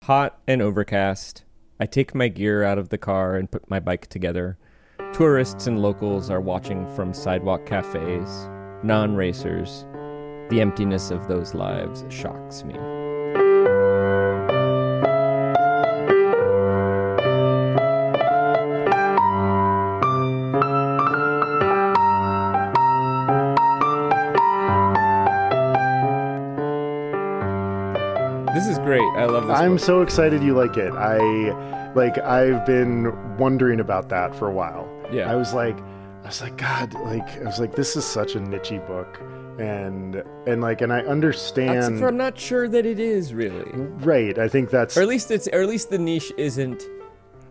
Hot and overcast. I take my gear out of the car and put my bike together. Tourists and locals are watching from sidewalk cafes. Non-racers. The emptiness of those lives shocks me. This is great. I love this I'm book. so excited you like it. I've been wondering about that for a while. Yeah. I was like, God, this is such a niche-y book. And I understand. Except for I'm not sure that it is really. Right. I think that's. Or at least the niche isn't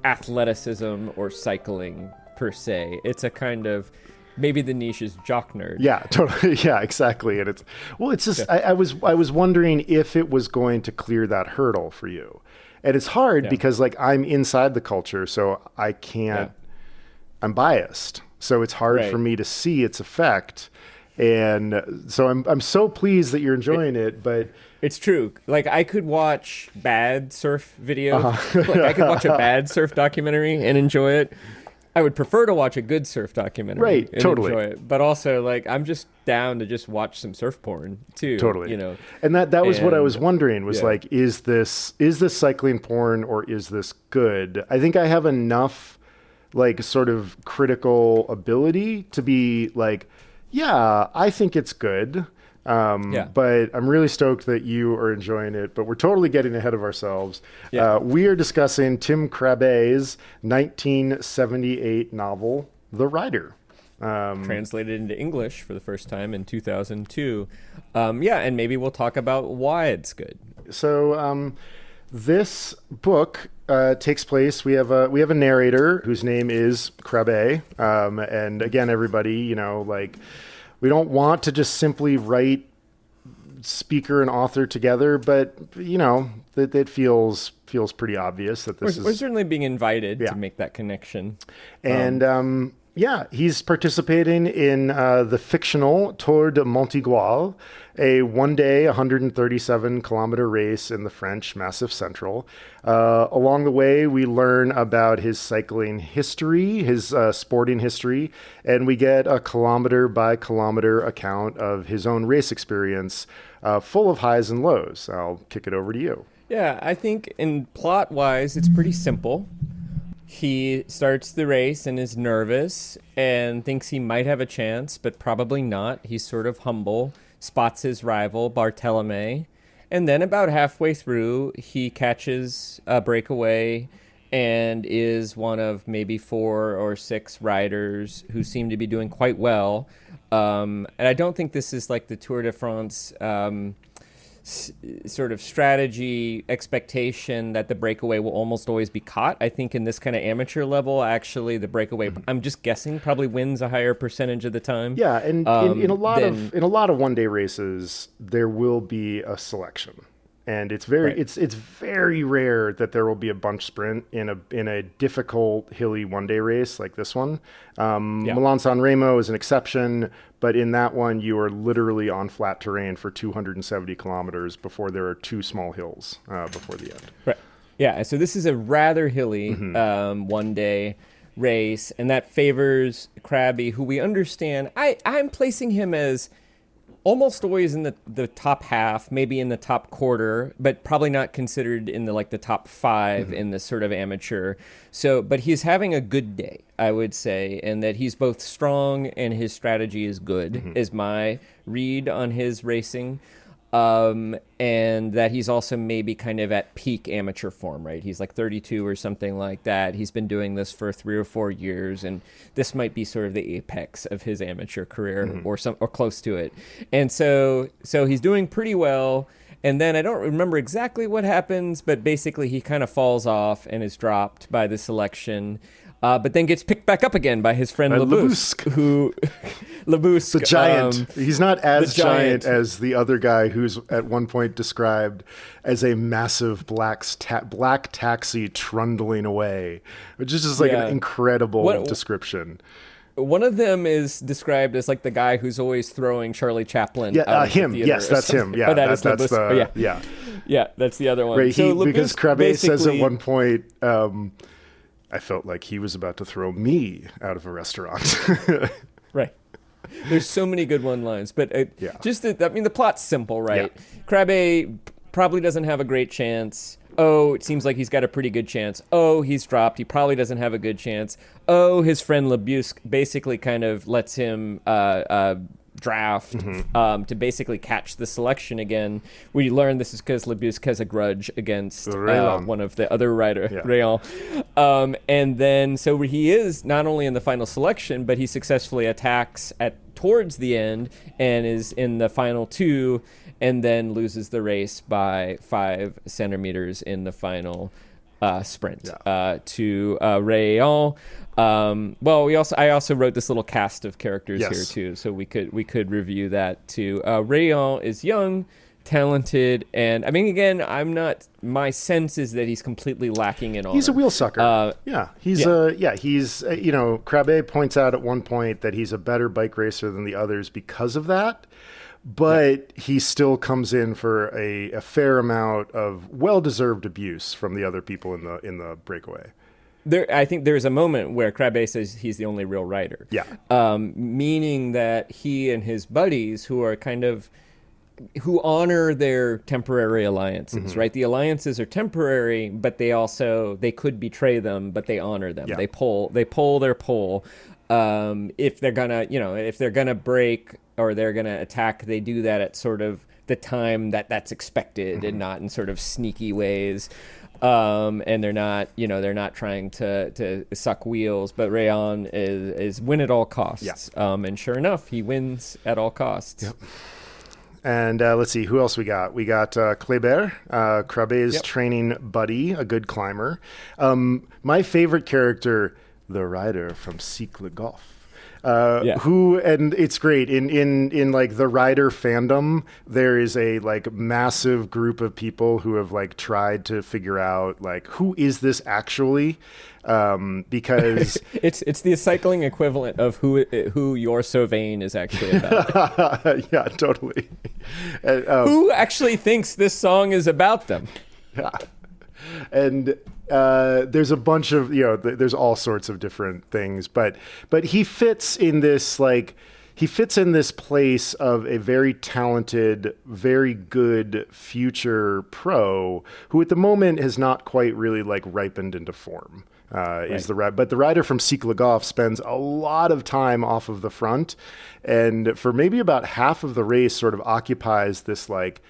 athleticism or cycling per se. It's a kind of, maybe the niche is jock nerd. Yeah, totally. Yeah, exactly. And it's just, yeah. I was wondering if it was going to clear that hurdle for you. And it's hard because I'm inside the culture, so I can't, I'm biased. So it's hard for me to see its effect. And so I'm so pleased that you're enjoying it, but it's true. I could watch bad surf videos. I could watch a bad surf documentary and enjoy it. I would prefer to watch a good surf documentary and enjoy it. But also, I'm just down to just watch some surf porn too. Totally. And that was what I was wondering was is this cycling porn or is this good? I think I have enough sort of critical ability to be I think it's good. But I'm really stoked that you are enjoying it, but we're totally getting ahead of ourselves. Yeah. We are discussing Tim Krabbe's 1978 novel, The Rider. Translated into English for the first time in 2002. And maybe we'll talk about why it's good. So this book takes place. We have a narrator whose name is Krabbe. And again, everybody, we don't want to just simply write speaker and author together, but that feels pretty obvious that this is. We're certainly being invited to make that connection. And he's participating in the fictional Tour de Montigoual, a one-day 137-kilometer race in the French Massif Central. Along the way, we learn about his cycling history, his sporting history, and we get a kilometer-by-kilometer account of his own race experience, full of highs and lows. I'll kick it over to you. Yeah, I think in plot-wise, it's pretty simple. He starts the race and is nervous and thinks he might have a chance, but probably not. He's sort of humble, spots his rival, Barthelemy, and then about halfway through, he catches a breakaway and is one of maybe 4 or 6 riders who seem to be doing quite well. And I don't think this is like the Tour de France sort of strategy expectation that the breakaway will almost always be caught. I think in this kind of amateur level, actually, the breakaway, I'm just guessing, probably wins a higher percentage of the time. Yeah, and in a lot of one-day races, there will be a selection. And it's very rare that there will be a bunch sprint in a difficult hilly one-day race like this one. Milan-San Remo is an exception, but in that one you are literally on flat terrain for 270 kilometers before there are 2 small hills before the end. Right. Yeah. So this is a rather hilly one-day race, and that favors Krabbe, who we understand. I'm placing him as almost always in the top half, maybe in the top quarter, but probably not considered in the top 5 in this sort of amateur. So, but he's having a good day, I would say, and that he's both strong and his strategy is good, is my read on his racing. And that he's also maybe kind of at peak amateur form, right? He's 32 or something like that. He's been doing this for 3 or 4 years, and this might be sort of the apex of his amateur career or close to it. And so he's doing pretty well. And then I don't remember exactly what happens, but basically he kind of falls off and is dropped by the selection. But then gets picked back up again by his friend Labusque, Labusque, the giant. He's not as giant as the other guy who's at one point described as a massive black taxi trundling away, which is just an incredible description. One of them is described as the guy who's always throwing Charlie Chaplin. Yeah, him. Yes, that's him. Yeah, that's the. Yeah, that's the other one. Right, So because Krabbe says at basically- one point, I felt like he was about to throw me out of a restaurant. Right. There's so many good one-lines, but Yeah. the plot's simple, right? Yeah. Krabbe probably doesn't have a great chance. Oh, it seems like he's got a pretty good chance. Oh, he's dropped. He probably doesn't have a good chance. Oh, his friend Lebusque basically kind of lets him draft to basically catch the selection again. We learn this is because Lebusque has a grudge against one of the other writer, Rayon. And then so he is not only in the final selection, but he successfully attacks towards the end and is in the final two, and then loses the race by 5 centimeters in the final sprint to Rayon. I also wrote this little cast of characters here too, so we could review that too. Rayon is young, talented, and I mean, again, my sense is that he's completely lacking in honor. He's a wheel sucker. Krabbe points out at one point that he's a better bike racer than the others because of that. But he still comes in for a fair amount of well-deserved abuse from the other people in the breakaway. I think there's a moment where Krabbe says he's the only real rider. Yeah. Meaning that he and his buddies, who honor their temporary alliances, right? The alliances are temporary, but they could betray them, but they honor them. Yeah. They pull their pull. If they're gonna break or they're gonna attack, they do that at sort of the time that's expected and not in sort of sneaky ways. And they're not trying to suck wheels, but Rayon is win at all costs. Yeah. And sure enough, he wins at all costs. Yep. And let's see, who else we got? We got Krabbe, Krabbe's training buddy, a good climber. My favorite character, the rider from Cycle Golf. Who, and it's great in like the rider fandom, there is a like massive group of people who have like tried to figure out like who is this actually, because it's the cycling equivalent of who You're So Vain is actually about. Yeah, totally. Who actually thinks this song is about them? Yeah. And there's a bunch of, there's all sorts of different things, but he fits in this place of a very talented, very good future pro who at the moment has not quite really like ripened into form. But the rider from Cycle Golf spends a lot of time off of the front, and for maybe about half of the race sort of occupies this like,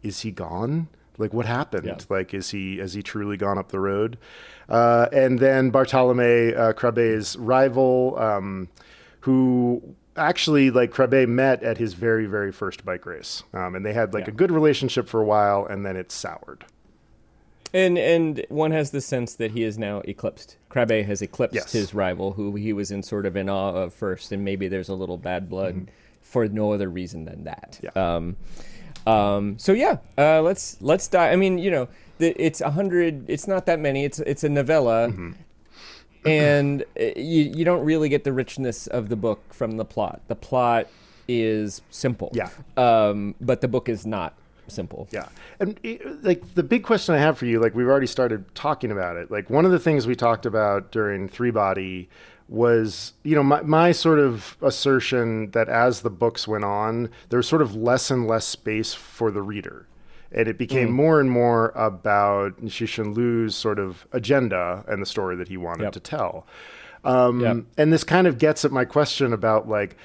is he gone? Like, what happened? Yeah. Like, has he truly gone up the road? And then Bartolome, Krabbe's rival, who actually, like, Krabbe met at his very, very first bike race. And they had, like, a good relationship for a while, and then it soured. And one has the sense that he is now eclipsed. Krabbe has eclipsed his rival, who he was in sort of in awe of first, and maybe there's a little bad blood for no other reason than that. Yeah. Let's dive. I mean, it's 100. It's not that many. It's a novella, and you don't really get the richness of the book from the plot. The plot is simple. Yeah. But the book is not simple. Yeah. And like the big question I have for you, like we've already started talking about it. Like one of the things we talked about during Three Body was, my sort of assertion that as the books went on, there was sort of less and less space for the reader. And it became more and more about Cixin Liu's sort of agenda and the story that he wanted to tell. And this kind of gets at my question about like,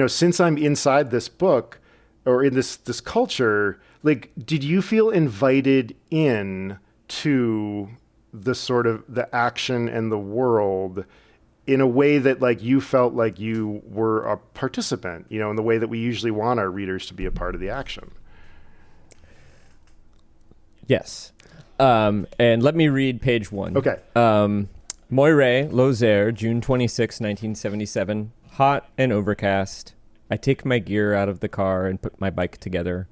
since I'm inside this book or in this culture, like, did you feel invited in to the sort of the action and the world in a way that like you felt like you were a participant, in the way that we usually want our readers to be a part of the action? Yes. And let me read page 1. Okay. Moiré, Lozère, June 26, 1977. Hot and overcast. I take my gear out of the car and put my bike together.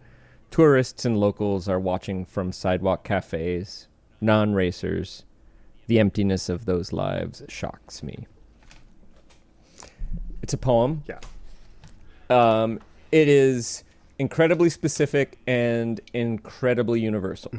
Tourists and locals are watching from sidewalk cafes. Non-racers. The emptiness of those lives shocks me. It's a poem. Yeah. It is incredibly specific and incredibly universal.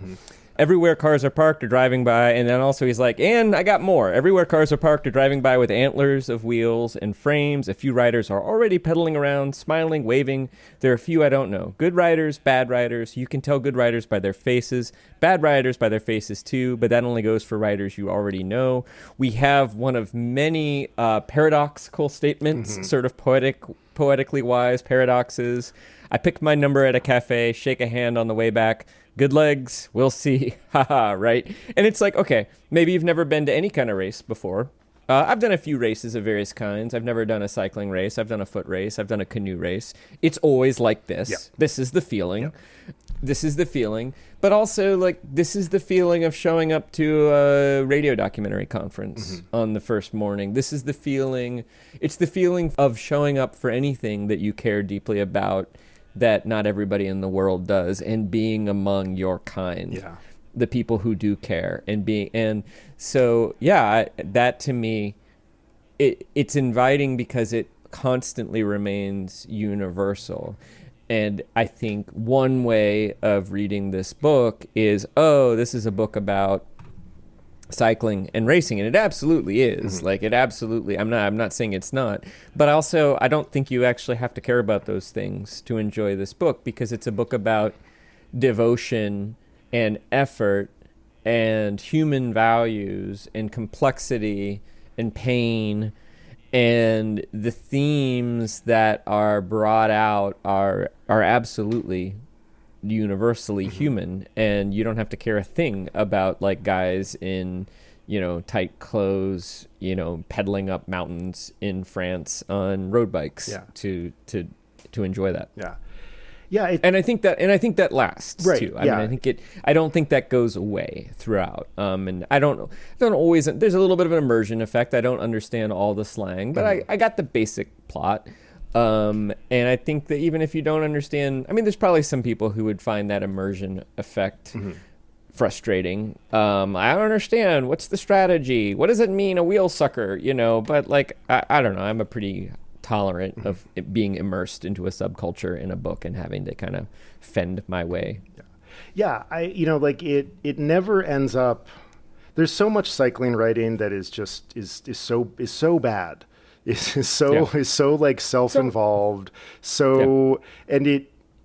Everywhere cars are parked or driving by, and then also he's like, and I got more. Everywhere cars are parked or driving by with antlers of wheels and frames. A few riders are already pedaling around, smiling, waving. There are a few I don't know. Good riders, bad riders. You can tell good riders by their faces, bad riders by their faces too, but that only goes for riders you already know. We have one of many paradoxical statements, sort of poetically wise paradoxes. I picked my number at a cafe, shake a hand on the way back. Good legs, we'll see, haha, right? And it's like, okay, maybe you've never been to any kind of race before. I've done a few races of various kinds. I've never done a cycling race. I've done a foot race. I've done a canoe race. It's always like this. Yep. This is the feeling. Yep. This is the feeling. But also, like, this is the feeling of showing up to a radio documentary conference on the first morning. This is the feeling. It's the feeling of showing up for anything that you care deeply about that not everybody in the world does, and being among your kind, the people who do care, and so that to me, it's inviting because it constantly remains universal. And I think one way of reading this book is, this is a book about cycling and racing, and it absolutely is. Like, it absolutely, I'm not saying it's not, but also I don't think you actually have to care about those things to enjoy this book, because it's a book about devotion and effort and human values and complexity and pain, and the themes that are brought out are absolutely universally human, and you don't have to care a thing about, like, guys in, tight clothes, pedaling up mountains in France on road bikes to enjoy that. And I think that lasts too. I mean, I don't think that goes away throughout. And I don't always, there's a little bit of an immersion effect. I don't understand all the slang, but I got the basic plot. And I think that even if you don't understand, I mean, there's probably some people who would find that immersion effect frustrating. I don't understand. What's the strategy? What does it mean, a wheel sucker? But, like, I don't know. I'm a pretty tolerant of it being immersed into a subculture in a book and having to kind of fend my way. It never ends up. There's so much cycling writing that is just is so bad. Is so like self-involved. And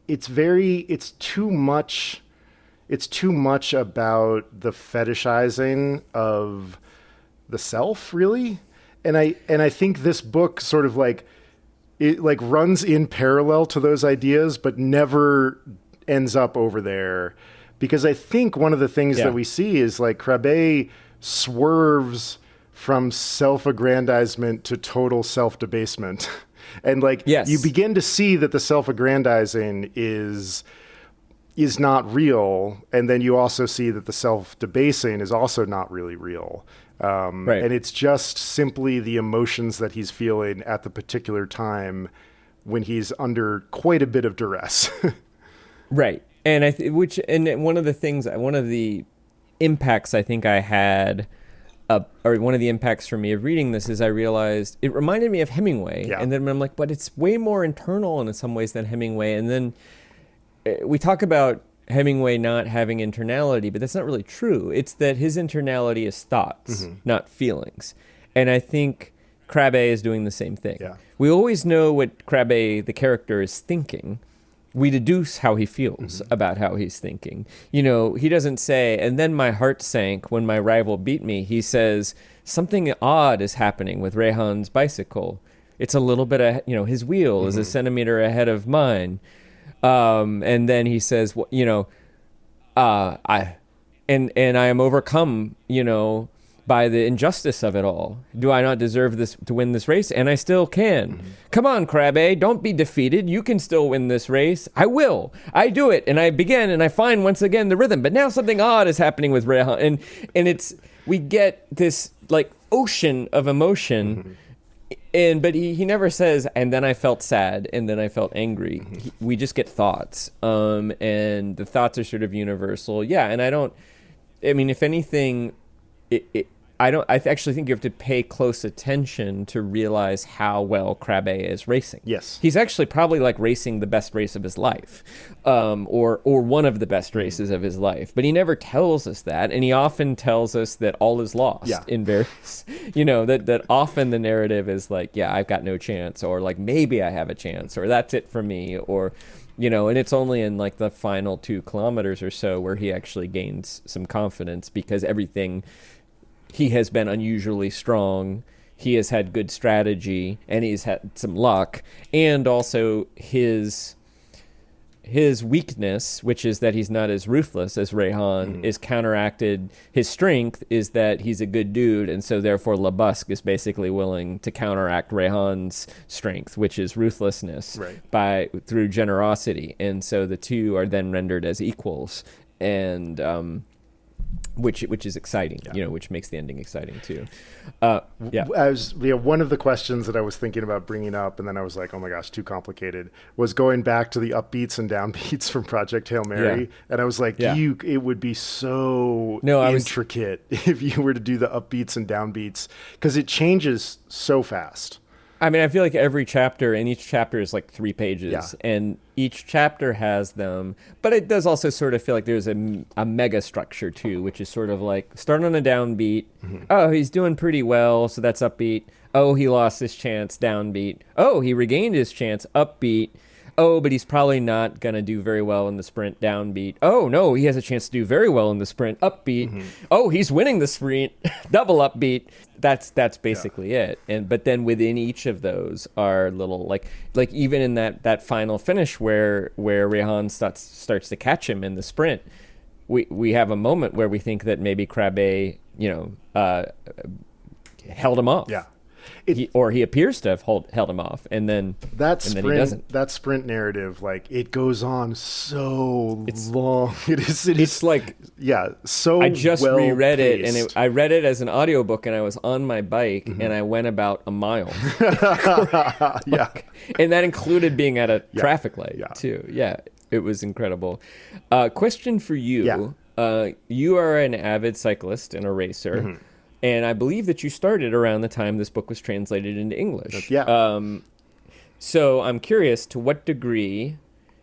it's too much about the fetishizing of the self, really. And I think this book sort of runs in parallel to those ideas, but never ends up over there. Because I think one of the things that we see is, like, Krabbe swerves from self-aggrandizement to total self-debasement. And, like, you begin to see that the self-aggrandizing is not real. And then you also see that the self-debasing is also not really real. And it's just simply the emotions that he's feeling at the particular time when he's under quite a bit of duress. Right. And one of the impacts I think I had, or one of the impacts for me of reading this, is I realized it reminded me of Hemingway. And then I'm like, but it's way more internal in some ways than Hemingway. And then we talk about Hemingway not having internality, but that's not really true. It's that his internality is thoughts, not feelings. And I think Krabbe is doing the same thing. We always know what Krabbe, the character, is thinking. We deduce how he feels about how he's thinking. He doesn't say, and then my heart sank when my rival beat me. He says, something odd is happening with Rehan's bicycle. It's a little bit, his wheel is a centimeter ahead of mine. And then he says, I am overcome, by the injustice of it all. Do I not deserve this to win this race? And I still can. Come on, Krabbe, don't be defeated. You can still win this race. I will. I do it. And I begin, and I find once again the rhythm. But now something odd is happening with Rehan. And we get this, like, ocean of emotion. But he never says, and then I felt sad, and then I felt angry. We just get thoughts. And the thoughts are sort of universal. And if anything, actually think you have to pay close attention to realize how well Krabbe is racing. Yes. He's actually probably like racing the best race of his life, or one of the best races of his life. But he never tells us that, and he often tells us that all is lost in various, that often the narrative is like, yeah, I've got no chance, or like maybe I have a chance, or that's it for me, or and it's only in like the final 2 kilometers or so where he actually gains some confidence, because he has been unusually strong. He has had good strategy, and he's had some luck, and also his weakness, which is that he's not as ruthless as Rehan, is counteracted. His strength is that he's a good dude, and so therefore Labusque is basically willing to counteract Rehan's strength, which is ruthlessness, through generosity, and so the two are then rendered as equals, and which is exciting, which makes the ending exciting too. One of the questions that I was thinking about bringing up, and then I was like, oh my gosh, too complicated, was going back to the upbeats and downbeats from Project Hail Mary. And I was like, it would be so intricate if you were to do the upbeats and downbeats, because it changes so fast. I mean, I feel like every chapter, and each chapter is like 3 pages, and each chapter has them, but it does also sort of feel like there's a mega structure too, which is sort of like start on a downbeat. Oh, he's doing pretty well, so that's upbeat. Oh, he lost his chance, downbeat. Oh, he regained his chance, upbeat. Oh, but he's probably not going to do very well in the sprint, downbeat. Oh, no, he has a chance to do very well in the sprint, upbeat. Oh, he's winning the sprint, double upbeat. That's basically it. But then within each of those are little, like even in that final finish where Rehan starts to catch him in the sprint, we have a moment where we think that maybe Krabbe, held him off. Yeah. He appears to have held him off, and then he doesn't. That sprint narrative, like, it goes on so long. It's like, so I just reread it, and I I read it as an audiobook, and I was on my bike, and I went about a mile. And that included being at a traffic light too. Yeah, it was incredible. Question for you: you are an avid cyclist and a racer. And I believe that you started around the time this book was translated into English. So I'm curious, to what degree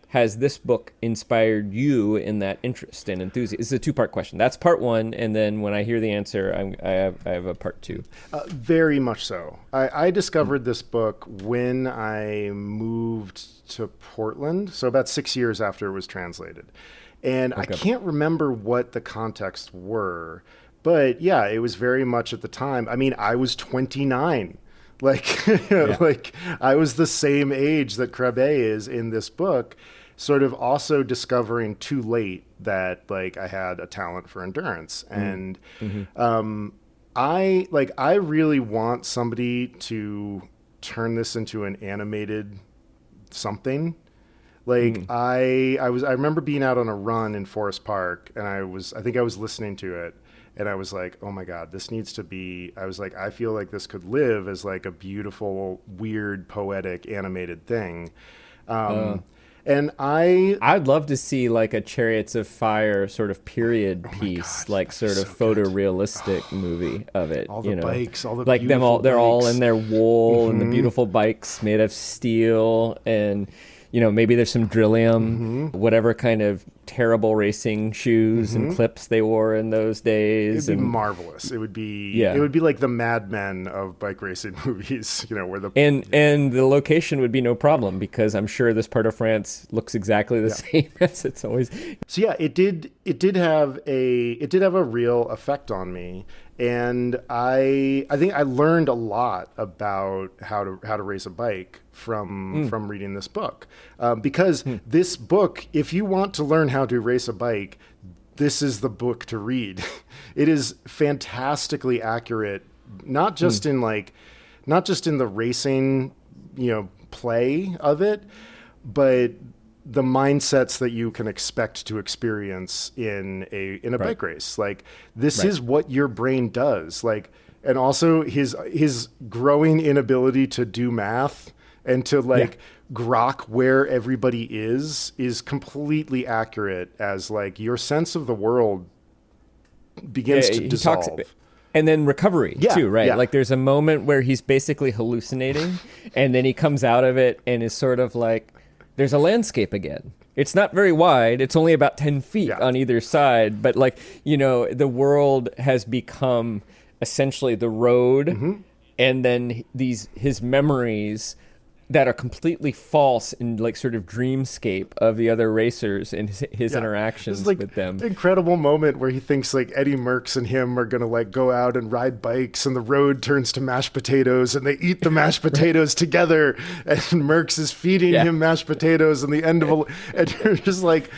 has this book inspired you in that interest and enthusiasm? It's a 2-part question. That's part 1, and then when I hear the answer, I have a part 2. Very much so. I discovered this book when I moved to Portland, so about 6 years after it was translated. And I can't remember what the contexts were, but yeah, it was very much at the time. I mean, I was 29. Like I was the same age that Krabbe is in this book, sort of also discovering too late that like I had a talent for endurance. And I really want somebody to turn this into an animated something. Like I remember being out on a run in Forest Park, and I think I was listening to it. And I was like, oh my God, this needs to be, I was like, I feel like this could live as like a beautiful, weird, poetic, animated thing. And I'd love to see like a Chariots of Fire sort of period piece, like sort of photorealistic movie of it. All the bikes, all the like them all, they're bikes. All in their wool and the beautiful bikes made of steel, and maybe there's some Drillium, whatever kind of terrible racing shoes and clips they wore in those days. It'd be marvelous. It would be like the Mad Men of bike racing movies, where the and the location would be no problem, because I'm sure this part of France looks exactly the same as it's always. So yeah, it did have a real effect on me. And I think I learned a lot about how to race a bike from reading this book, because this book, if you want to learn how to race a bike, this is the book to read. It is fantastically accurate, not just in the racing, play of it, but the mindsets that you can expect to experience in a bike race. Like, this is what your brain does. Like, and also his growing inability to do math and to grok where everybody is completely accurate, as like your sense of the world begins to dissolve. And then recovery too, right? Yeah. Like there's a moment where he's basically hallucinating and then he comes out of it and is sort of like, there's a landscape again. It's not very wide. It's only about 10 feet on either side. But like, the world has become essentially the road and then his memories that are completely false in like sort of dreamscape of the other racers and his interactions with them. Incredible moment where he thinks like Eddie Merckx and him are going to like go out and ride bikes and the road turns to mashed potatoes and they eat the mashed potatoes together and Merckx is feeding him mashed potatoes and the end of and you're just like,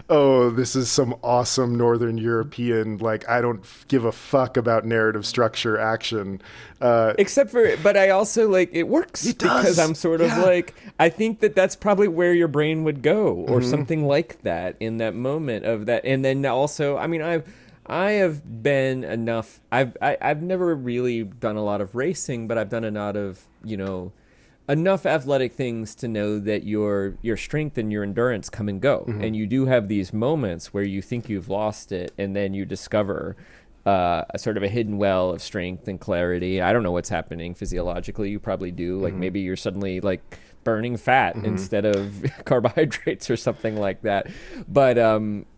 oh, this is some awesome Northern European, like, I don't give a fuck about narrative structure action. But I also, like, it works because I'm sort of like, I think that's probably where your brain would go or something like that in that moment of that. And then also, I mean, I have been enough, I've never really done a lot of racing, but I've done a lot of, enough athletic things to know that your strength and your endurance come and go. And you do have these moments where you think you've lost it and then you discover a sort of a hidden well of strength and clarity. I don't know what's happening physiologically. You probably do. Like maybe you're suddenly like burning fat instead of carbohydrates or something like that. But,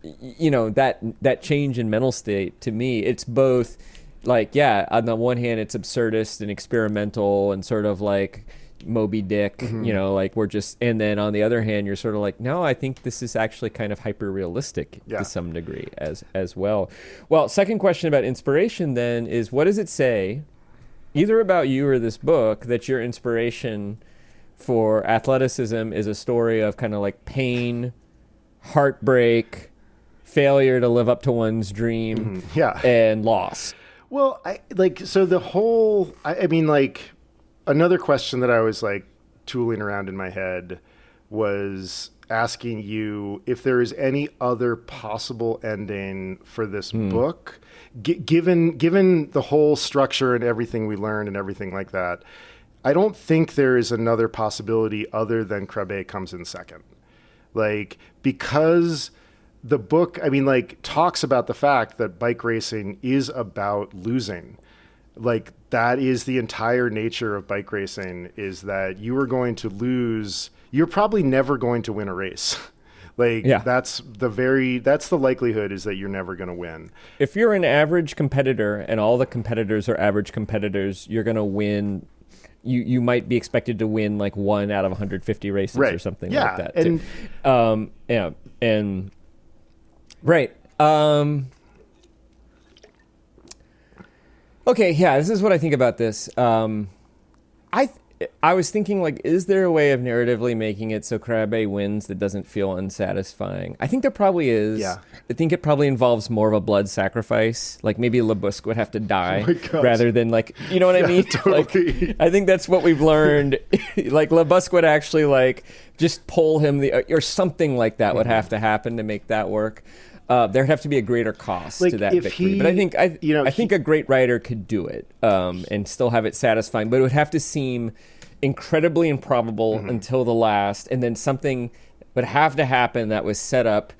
that change in mental state, to me, it's both like, on the one hand, it's absurdist and experimental and sort of like Moby Dick, like we're just, and then on the other hand, you're sort of like, no, I think this is actually kind of hyper realistic to some degree as well. Well, second question about inspiration then is, what does it say, either about you or this book, that your inspiration for athleticism is a story of kind of like pain, heartbreak, failure to live up to one's dream, and loss? Well, another question that I was like tooling around in my head was asking you if there is any other possible ending for this book, given the whole structure and everything we learned and everything like that. I don't think there is another possibility other than Krabbe comes in second. Like, because the book, talks about the fact that bike racing is about losing. Like, that is the entire nature of bike racing, is that you are going to lose. You're probably never going to win a race. That's the likelihood, is that you're never going to win. If you're an average competitor and all the competitors are average competitors, you're going to win. You might be expected to win like 1 out of 150 races or something like that. Okay, this is what I think about this. I was thinking, like, is there a way of narratively making it so Krabbe wins that doesn't feel unsatisfying? I think there probably is. Yeah. I think it probably involves more of a blood sacrifice. Like, maybe LeBusque would have to die rather than, like, you know what I mean? Totally. Like, I think that's what we've learned. Like, LeBusque would actually, like, just pull him, or something like that would have to happen to make that work. There'd have to be a greater cost to that victory. But I think a great writer could do it and still have it satisfying. But it would have to seem incredibly improbable until the last, and then something would have to happen that was set up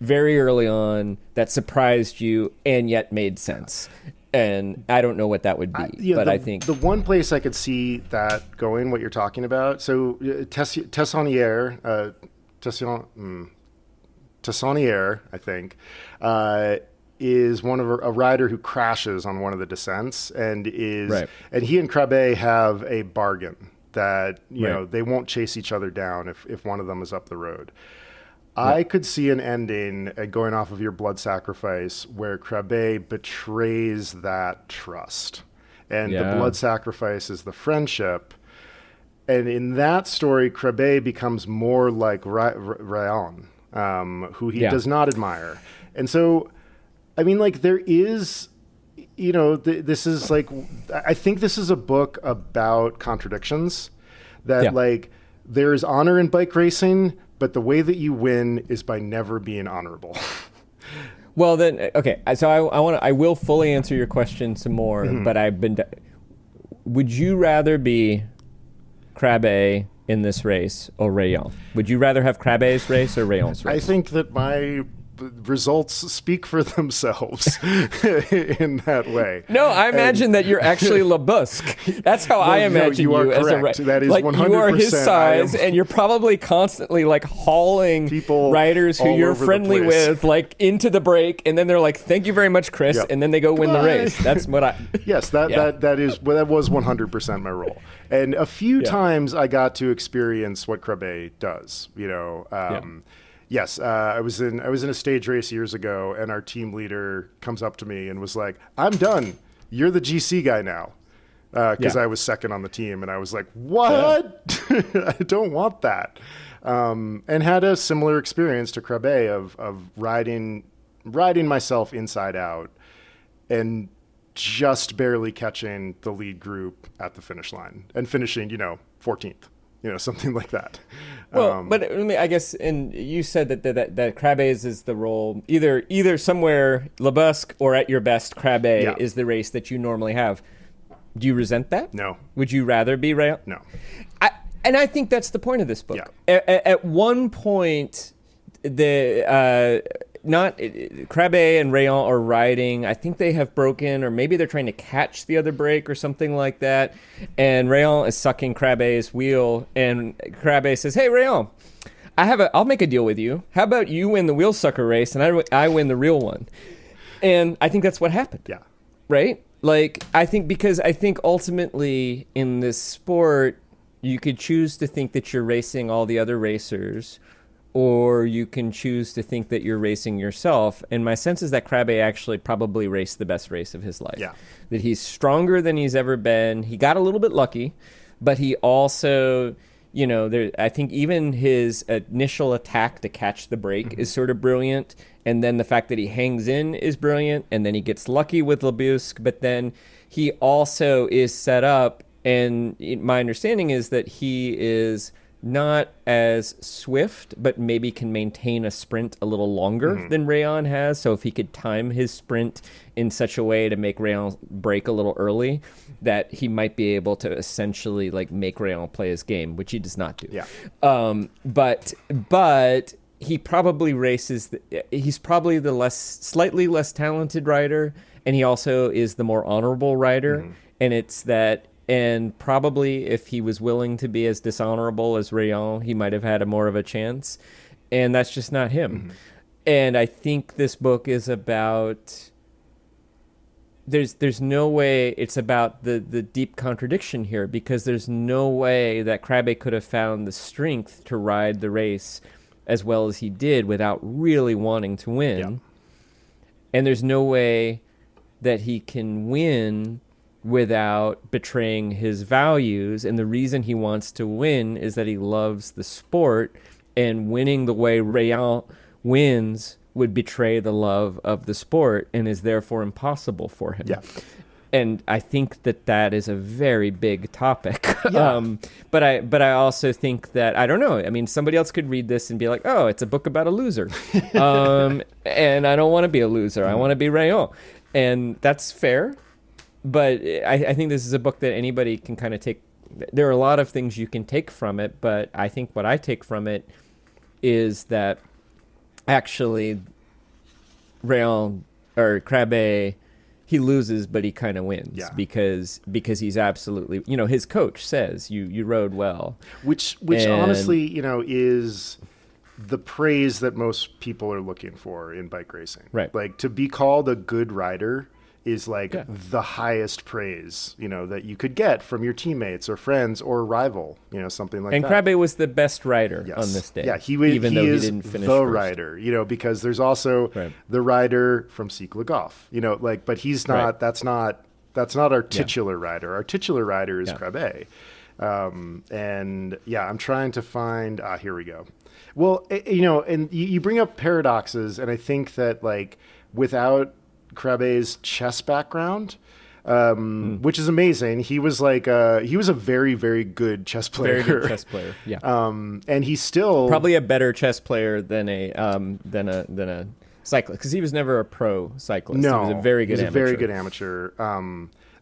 very early on that surprised you and yet made sense. And I don't know what that would be, I think the one place I could see that going, what you're talking about. So Tessonnière, I think, is one of a rider who crashes on one of the descents, and and he and Krabbe have a bargain that they won't chase each other down if one of them is up the road. I could see an ending, going off of your blood sacrifice, where Krabbe betrays that trust, and the blood sacrifice is the friendship. And in that story, Krabbe becomes more like Rayon, who he does not admire. And so, there is, this is like, I think this is a book about contradictions, that there is honor in bike racing, but the way that you win is by never being honorable. Well, then, okay. So I will fully answer your question some more, but would you rather be Krabbe in this race or Rayon? Would you rather have Krabbe's race or Rayon's race? I think that my results speak for themselves in that way. No, I imagine that you're actually Lebusque. That's how I imagine you as a correct. That is like 100%. You are his size, and you're probably constantly like hauling people riders who you're friendly with like into the break, and then they're like, "Thank you very much, Chris," and then they go win the race. That's what I. Yes, that was 100% my role. And a few times I got to experience what Krabbe does. Yes, I was in a stage race years ago, and our team leader comes up to me and was like, "I'm done. You're the GC guy now," because I was second on the team, and I was like, "What? I don't want that." And had a similar experience to Krabbe of riding myself inside out, and just barely catching the lead group at the finish line and finishing, 14th. Something like that. Well, but I guess, and you said that Krabbe's is the role, either somewhere Lebusque or at your best Krabbe is the race that you normally have. Do you resent that? No. Would you rather be Rayon? No. I think that's the point of this book. Yeah. At one point, Krabbe and Rayon are riding. I think they have broken, or maybe they're trying to catch the other break or something like that. And Rayon is sucking Krabbe's wheel, and Krabbe says, "Hey, Rayon, I'll make a deal with you. How about you win the wheel sucker race, and I win the real one?" And I think that's what happened. Yeah. Right? Like, I think ultimately in this sport, you could choose to think that you're racing all the other racers, or you can choose to think that you're racing yourself. And my sense is that Krabbe actually probably raced the best race of his life. Yeah. That he's stronger than he's ever been. He got a little bit lucky, but he also, I think even his initial attack to catch the break is sort of brilliant. And then the fact that he hangs in is brilliant. And then he gets lucky with Lebusque, but then he also is set up. And my understanding is that he is not as swift, but maybe can maintain a sprint a little longer than Rayon has. So if he could time his sprint in such a way to make Rayon break a little early, that he might be able to essentially like make Rayon play his game, which he does not do. Yeah. But he probably races. He's probably the slightly less talented rider, and he also is the more honorable rider. And it's that. And probably if he was willing to be as dishonorable as Rayon, he might have had more of a chance. And that's just not him. And I think this book is about... There's no way it's about the deep contradiction here, because there's no way that Krabbe could have found the strength to ride the race as well as he did without really wanting to win. Yeah. And there's no way that he can win without betraying his values. And the reason he wants to win is that he loves the sport, and winning the way Rayon wins would betray the love of the sport and is therefore impossible for him. Yeah. And I think that is a very big topic. Yeah. But I also think that, I don't know, I mean, somebody else could read this and be like, oh, it's a book about a loser. And I don't want to be a loser. I want to be Rayon. And that's fair. But I think this is a book that anybody can kind of take. There are a lot of things you can take from it, but I think what I take from it is that actually Rayon or Krabbe, he loses, but he kind of wins because he's absolutely, his coach says you rode well, which honestly, is the praise that most people are looking for in bike racing. Right. Like, to be called a good rider is like the highest praise, that you could get from your teammates or friends or rival, something like that. And Krabbe was the best rider on this day. Yeah, he didn't finish the first rider, because there's also the rider from Cycle Le Goff, but he's not, that's not our titular rider. Our titular rider is Krabbe. And I'm trying to find, here we go. Well, and you bring up paradoxes, and I think that like without Krabbe's chess background, which is amazing. He was he was a very, very good chess player. Very good chess player. Yeah. And he's still probably a better chess player than a cyclist, because he was never a pro cyclist. No, he was a very good amateur. A very good amateur.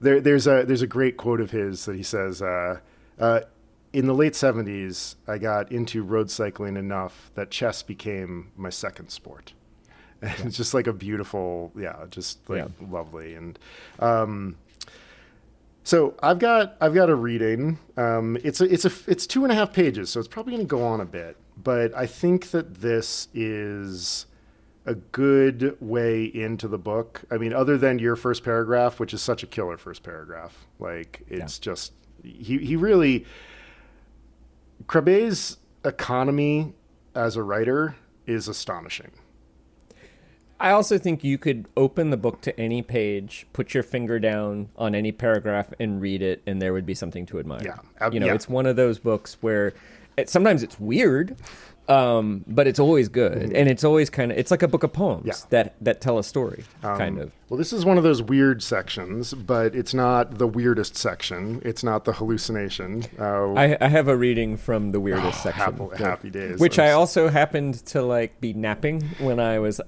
There's a great quote of his that he says, in the late 70s, I got into road cycling enough that chess became my second sport. And it's just like a beautiful, just like lovely. And so I've got a reading. It's 2.5 pages, so it's probably going to go on a bit. But I think that this is a good way into the book. I mean, other than your first paragraph, which is such a killer first paragraph. Like, it's just, he really, Krabbe's economy as a writer is astonishing. I also think you could open the book to any page, put your finger down on any paragraph and read it, and there would be something to admire. It's one of those books where sometimes it's weird, but it's always good. And it's always it's like a book of poems that tell a story, kind of. Well, this is one of those weird sections, but it's not the weirdest section. It's not the hallucination. I have a reading from the weirdest section. Happy days. Which I also happened to be napping when I was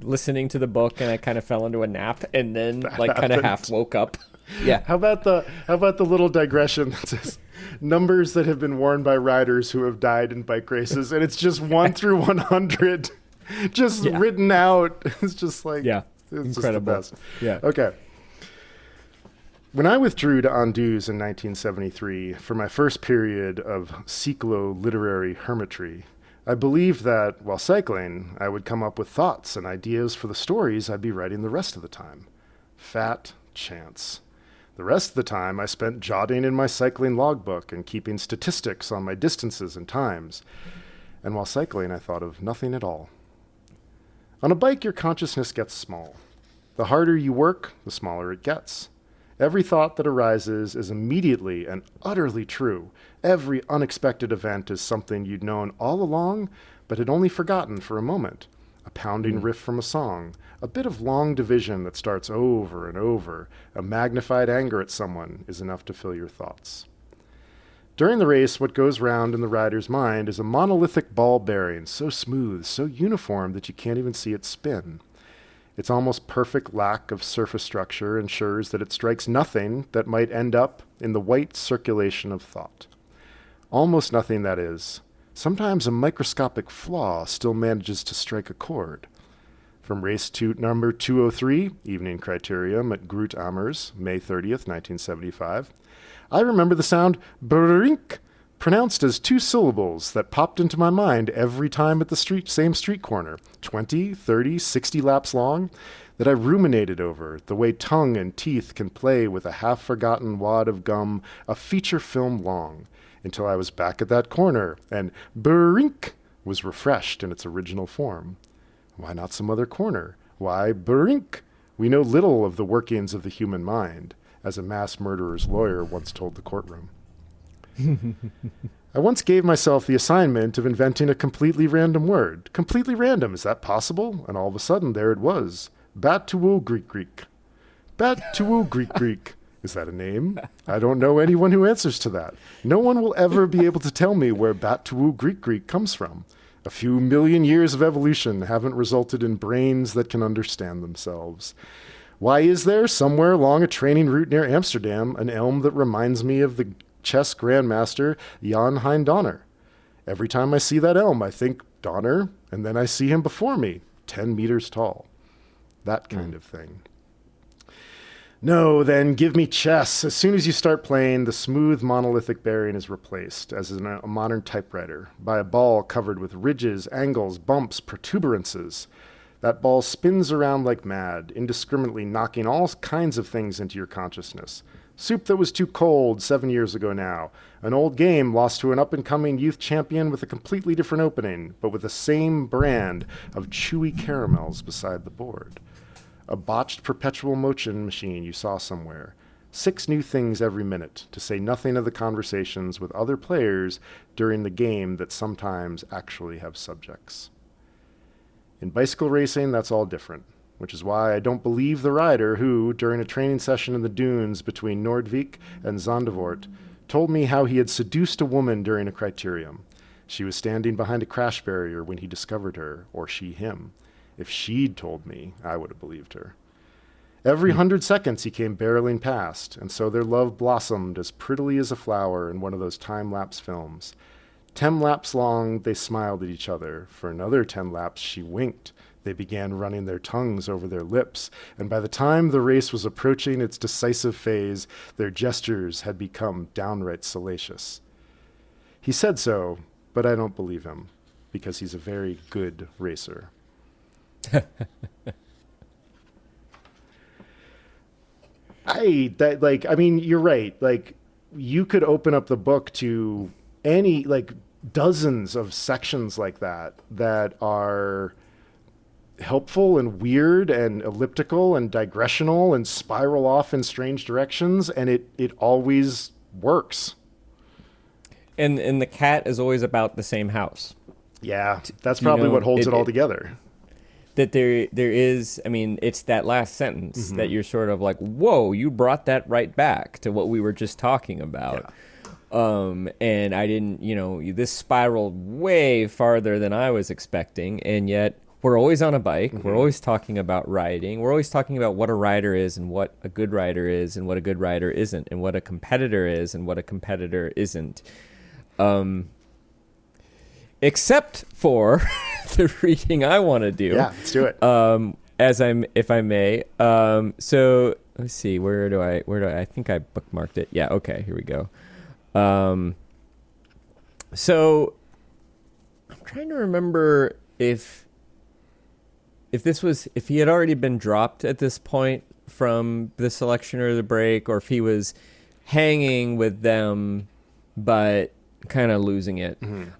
listening to the book, and I kind of fell into a nap and then kind of half woke up. Yeah. How about the little digression that says numbers that have been worn by riders who have died in bike races, and it's just 1 through 100 just written out. It's just like, it's incredible. Just the best. Yeah. Okay. When I withdrew to Anduze in 1973 for my first period of cyclo-literary hermitry, I believed that, while cycling, I would come up with thoughts and ideas for the stories I'd be writing the rest of the time. Fat chance. The rest of the time I spent jotting in my cycling logbook and keeping statistics on my distances and times. And while cycling, I thought of nothing at all. On a bike, your consciousness gets small. The harder you work, the smaller it gets. Every thought that arises is immediately and utterly true. Every unexpected event is something you'd known all along, but had only forgotten for a moment. A pounding riff from a song, a bit of long division that starts over and over, a magnified anger at someone is enough to fill your thoughts. During the race, what goes round in the rider's mind is a monolithic ball bearing, so smooth, so uniform that you can't even see it spin. Its almost perfect lack of surface structure ensures that it strikes nothing that might end up in the white circulation of thought. Almost nothing, that is. Sometimes a microscopic flaw still manages to strike a chord. From race number 203, Evening Criterium at Groot Amers, May 30th, 1975, I remember the sound brink, pronounced as 2 syllables, that popped into my mind every time at the same street corner, 20, 30, 60 laps long, that I ruminated over, the way tongue and teeth can play with a half-forgotten wad of gum a feature film long, until I was back at that corner, and brink was refreshed in its original form. Why not some other corner? Why brink? We know little of the workings of the human mind, as a mass murderer's lawyer once told the courtroom. I once gave myself the assignment of inventing a completely random word. Completely random, is that possible? And all of a sudden, there it was. Bat-tuo Greek Greek. Bat-tuo Greek Greek. Is that a name? I don't know anyone who answers to that. No one will ever be able to tell me where Bat-tuo Greek Greek comes from. A few million years of evolution haven't resulted in brains that can understand themselves. Why is there, somewhere along a training route near Amsterdam, an elm that reminds me of the chess grandmaster Jan Hein Donner? Every time I see that elm, I think Donner, and then I see him before me, 10 meters tall. That kind of thing. No, then give me chess. As soon as you start playing, the smooth monolithic bearing is replaced, as in a modern typewriter, by a ball covered with ridges, angles, bumps, protuberances. That ball spins around like mad, indiscriminately knocking all kinds of things into your consciousness. Soup that was too cold 7 years ago now. An old game lost to an up-and-coming youth champion with a completely different opening, but with the same brand of chewy caramels beside the board. A botched perpetual motion machine you saw somewhere. 6 new things every minute, to say nothing of the conversations with other players during the game that sometimes actually have subjects. In bicycle racing, that's all different, which is why I don't believe the rider who, during a training session in the dunes between Noordwijk and Zondervoort, told me how he had seduced a woman during a criterium. She was standing behind a crash barrier when he discovered her, or she him. If she'd told me, I would have believed her. Every 100 seconds he came barreling past, and so their love blossomed as prettily as a flower in one of those time-lapse films. 10 laps long, they smiled at each other. For another 10 laps, she winked, They began running their tongues over their lips, and by the time the race was approaching its decisive phase, their gestures had become downright salacious. He said so, but I don't believe him, because he's a very good racer. You're right. Like, you could open up the book to any, like, dozens of sections like that are helpful and weird and elliptical and digressional and spiral off in strange directions, and it always works. And the cat is always about the same house. Yeah, that's probably what holds it all together. That there is, I mean, it's that last sentence that you're sort of like, whoa, you brought that right back to what we were just talking about. Yeah. And I didn't, this spiraled way farther than I was expecting. And yet we're always on a bike. We're always talking about riding. We're always talking about what a rider is and what a good rider is and what a good rider isn't, and what a competitor is and what a competitor isn't. Except for the reading I want to do. Yeah, let's do it. If I may. So let's see, where do I think I bookmarked it. Yeah. Okay. Here we go. So I'm trying to remember if he had already been dropped at this point from the selection or the break, or if he was hanging with them, but kind of losing it.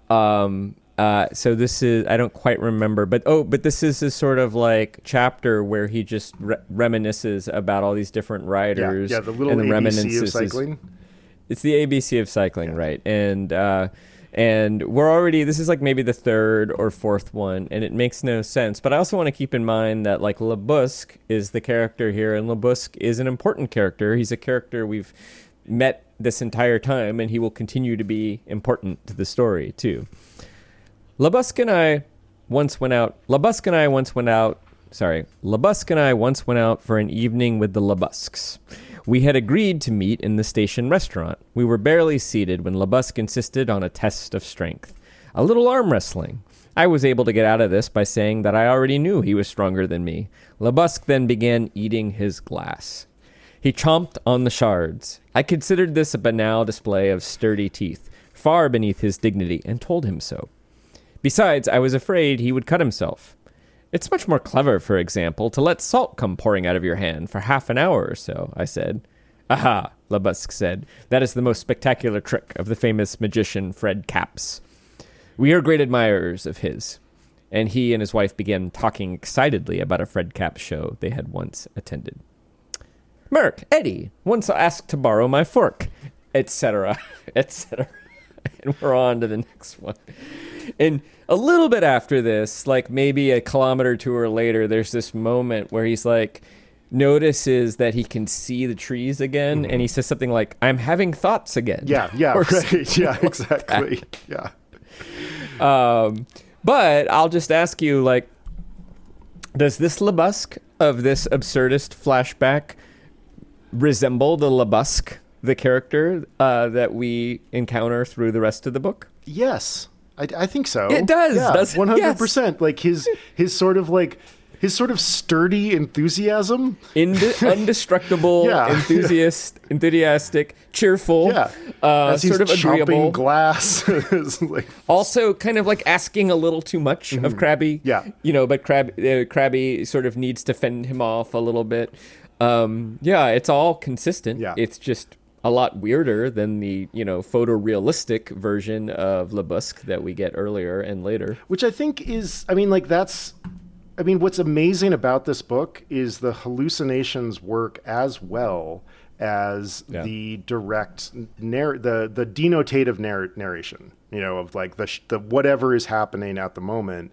So this is, I don't quite remember, but this is a sort of like chapter where he just reminisces about all these different riders. Yeah, the little ABC of cycling. It's the ABC of cycling, right? And we're already, this is like maybe the third or fourth one, and it makes no sense. But I also want to keep in mind that like Labusque is the character here, and Labusque is an important character. He's a character we've met this entire time, and he will continue to be important to the story too. Labusque and I once went out for an evening with the Labusques. We had agreed to meet in the station restaurant. We were barely seated when Labusque insisted on a test of strength. A little arm wrestling. I was able to get out of this by saying that I already knew he was stronger than me. Labusque then began eating his glass. He chomped on the shards. I considered this a banal display of sturdy teeth, far beneath his dignity, and told him so. Besides, I was afraid he would cut himself. It's much more clever, for example, to let salt come pouring out of your hand for half an hour or so, I said. Aha, Labusque said. That is the most spectacular trick of the famous magician Fred Capps. We are great admirers of his. And he and his wife began talking excitedly about a Fred Capps show they had once attended. Merc, Eddie, once asked to borrow my fork, etc., etc. And we're on to the next one. And a little bit after this, like maybe a kilometer or two later, there's this moment where he's like, notices that he can see the trees again, and he says something like, I'm having thoughts again. Yeah, right. Yeah, exactly. Yeah. But I'll just ask you, like, does this Labusque of this absurdist flashback resemble the Labusque, the character that we encounter through the rest of the book? Yes, I think so. It does. Yeah, does 100%. Yes. Like his sort of sturdy enthusiasm, indestructible, enthusiastic, cheerful, as he's sort of agreeable. Glass, like, also kind of like asking a little too much of Krabbe. Yeah, but Krabbe sort of needs to fend him off a little bit. It's all consistent. Yeah. It's just a lot weirder than the, photorealistic version of Labusque that we get earlier and later. Which I think is, what's amazing about this book is the hallucinations work as well as the direct, the denotative narration, of like the whatever is happening at the moment.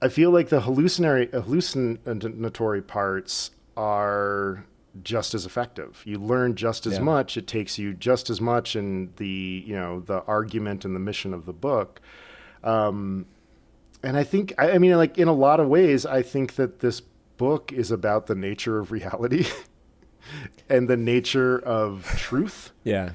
I feel like the hallucinatory parts are just as effective. You learn just as much. It takes you just as much in the, the argument and the mission of the book. And I think, in a lot of ways, I think that this book is about the nature of reality and the nature of truth. Yeah.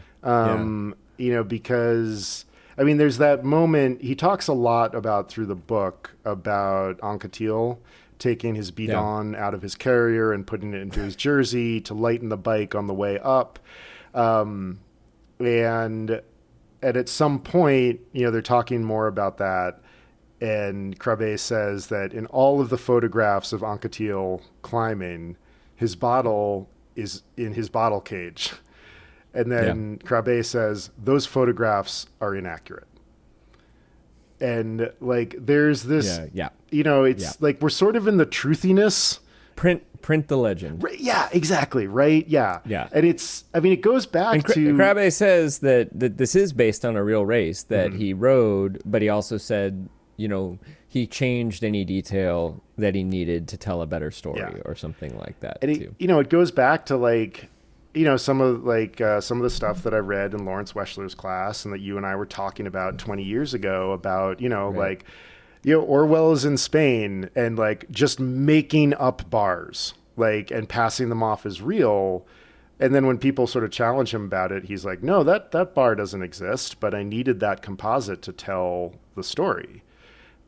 Because, I mean, there's that moment he talks a lot about through the book about Anquetil taking his bidon out of his carrier and putting it into his jersey to lighten the bike on the way up. And at some point, they're talking more about that. And Krabbe says that in all of the photographs of Anquetil climbing, his bottle is in his bottle cage. And then Krabbe says, those photographs are inaccurate. And like, there's this, it's like, we're sort of in the truthiness. Print the legend. Right, yeah, exactly. Right. Yeah. Yeah. And it goes back to Krabbe says that this is based on a real race that he rode, but he also said, he changed any detail that he needed to tell a better story or something like that. And it goes back to like, some of the stuff that I read in Lawrence Weschler's class and that you and I were talking about 20 years ago about, Orwell is in Spain and like just making up bars, like, and passing them off as real. And then when people sort of challenge him about it, he's like, no, that bar doesn't exist, but I needed that composite to tell the story.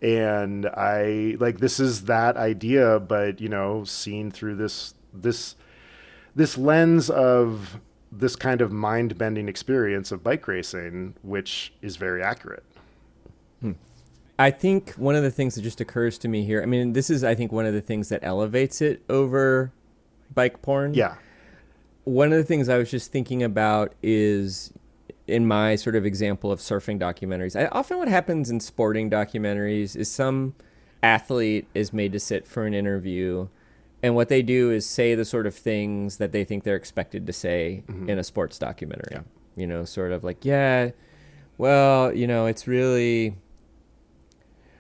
And I like, this is that idea, but seen through this lens of this kind of mind-bending experience of bike racing, which is very accurate. I think one of the things that just occurs to me here, I mean, this is, I think, one of the things that elevates it over bike porn. Yeah. One of the things I was just thinking about is, in my sort of example of surfing documentaries, often what happens in sporting documentaries is some athlete is made to sit for an interview, and what they do is say the sort of things that they think they're expected to say in a sports documentary. Yeah. Sort of like, it's really,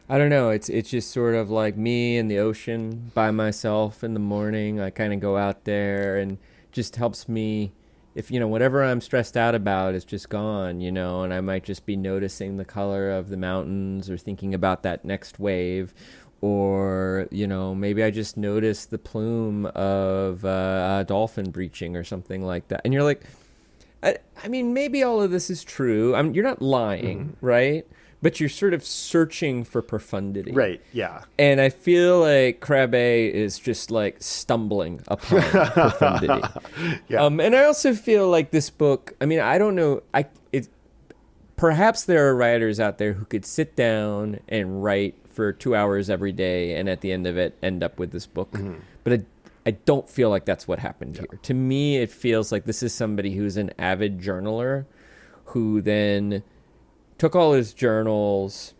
I don't know, it's just sort of like me in the ocean by myself in the morning. I kind of go out there and just helps me if, whatever I'm stressed out about is just gone, and I might just be noticing the color of the mountains or thinking about that next wave. Or, maybe I just noticed the plume of a dolphin breaching or something like that. And you're like, I mean, maybe all of this is true. You're not lying, right? But you're sort of searching for profundity. Right, yeah. And I feel like Krabbe is just like stumbling upon profundity. Yeah. And I also feel like this book, I mean, I don't know, perhaps there are writers out there who could sit down and write for 2 hours every day and at the end of it end up with this book. But I don't feel like that's what happened here. To me, it feels like this is somebody who's an avid journaler who then took all his journals,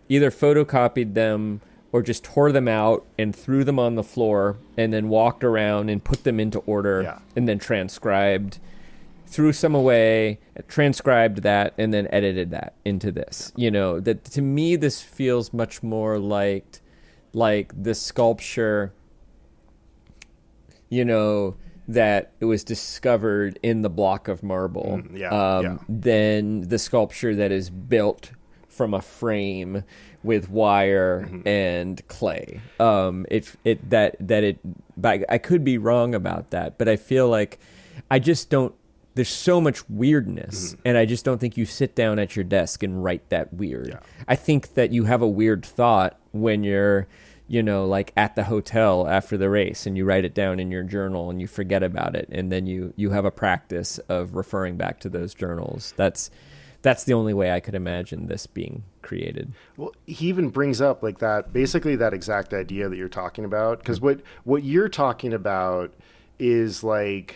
either photocopied them or just tore them out and threw them on the floor and then walked around and put them into order and then transcribed, threw some away, transcribed that, and then edited that into this. That to me, this feels much more like the sculpture, that it was discovered in the block of marble than the sculpture that is built from a frame with wire and clay. I could be wrong about that, but I feel like I just don't. There's so much weirdness, and I just don't think you sit down at your desk and write that weird. Yeah. I think that you have a weird thought when you're, like at the hotel after the race and you write it down in your journal and you forget about it. And then you have a practice of referring back to those journals. That's the only way I could imagine this being created. Well, he even brings up like that, basically that exact idea that you're talking about. Because what you're talking about is like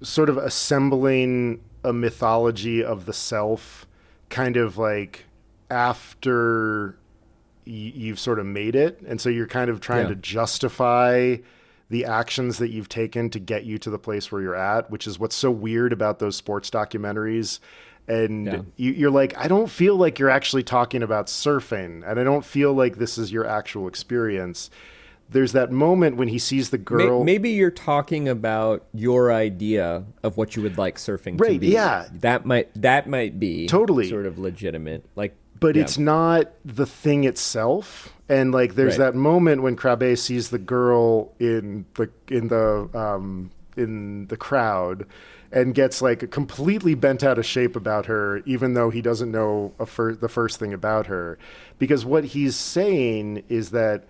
sort of assembling a mythology of the self kind of like after you've sort of made it. And so you're kind of trying to justify the actions that you've taken to get you to the place where you're at, which is what's so weird about those sports documentaries. And you're like, I don't feel like you're actually talking about surfing, and I don't feel like this is your actual experience. There's that moment when he sees the girl. Maybe you're talking about your idea of what you would like surfing to be. Yeah. That might be totally sort of legitimate. But it's not the thing itself. And like, there's that moment when Krabbe sees the girl in the the crowd, and gets like completely bent out of shape about her, even though he doesn't know the first thing about her, because what he's saying is that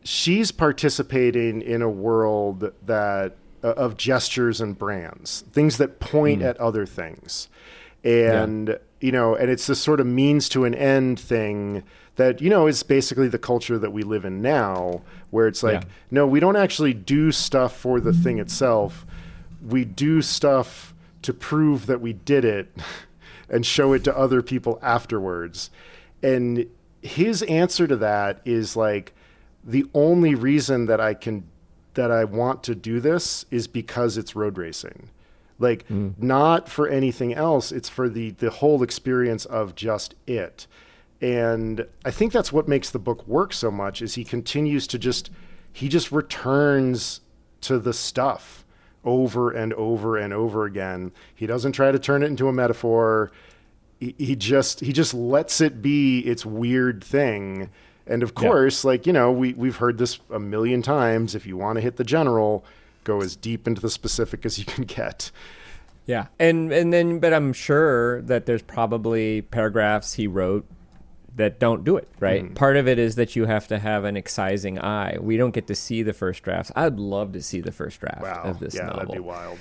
she's participating in a world that of gestures and brands, things that point at other things. And, and it's this sort of means to an end thing that, is basically the culture that we live in now, where it's like, no, we don't actually do stuff for the thing itself. We do stuff to prove that we did it and show it to other people afterwards. And his answer to that is like, the only reason that I want to do this is because it's road racing. Like, not for anything else. It's for the whole experience of just it. And I think that's what makes the book work so much, is he continues to he just returns to the stuff over and over and over again. He doesn't try to turn it into a metaphor. He just lets it be its weird thing. And of course, we've heard this a million times. If you want to hit the general, go as deep into the specific as you can get. Yeah. But I'm sure that there's probably paragraphs he wrote that don't do it, right? Part of it is that you have to have an excising eye. We don't get to see the first drafts. I'd love to see the first draft of this novel. That'd be wild.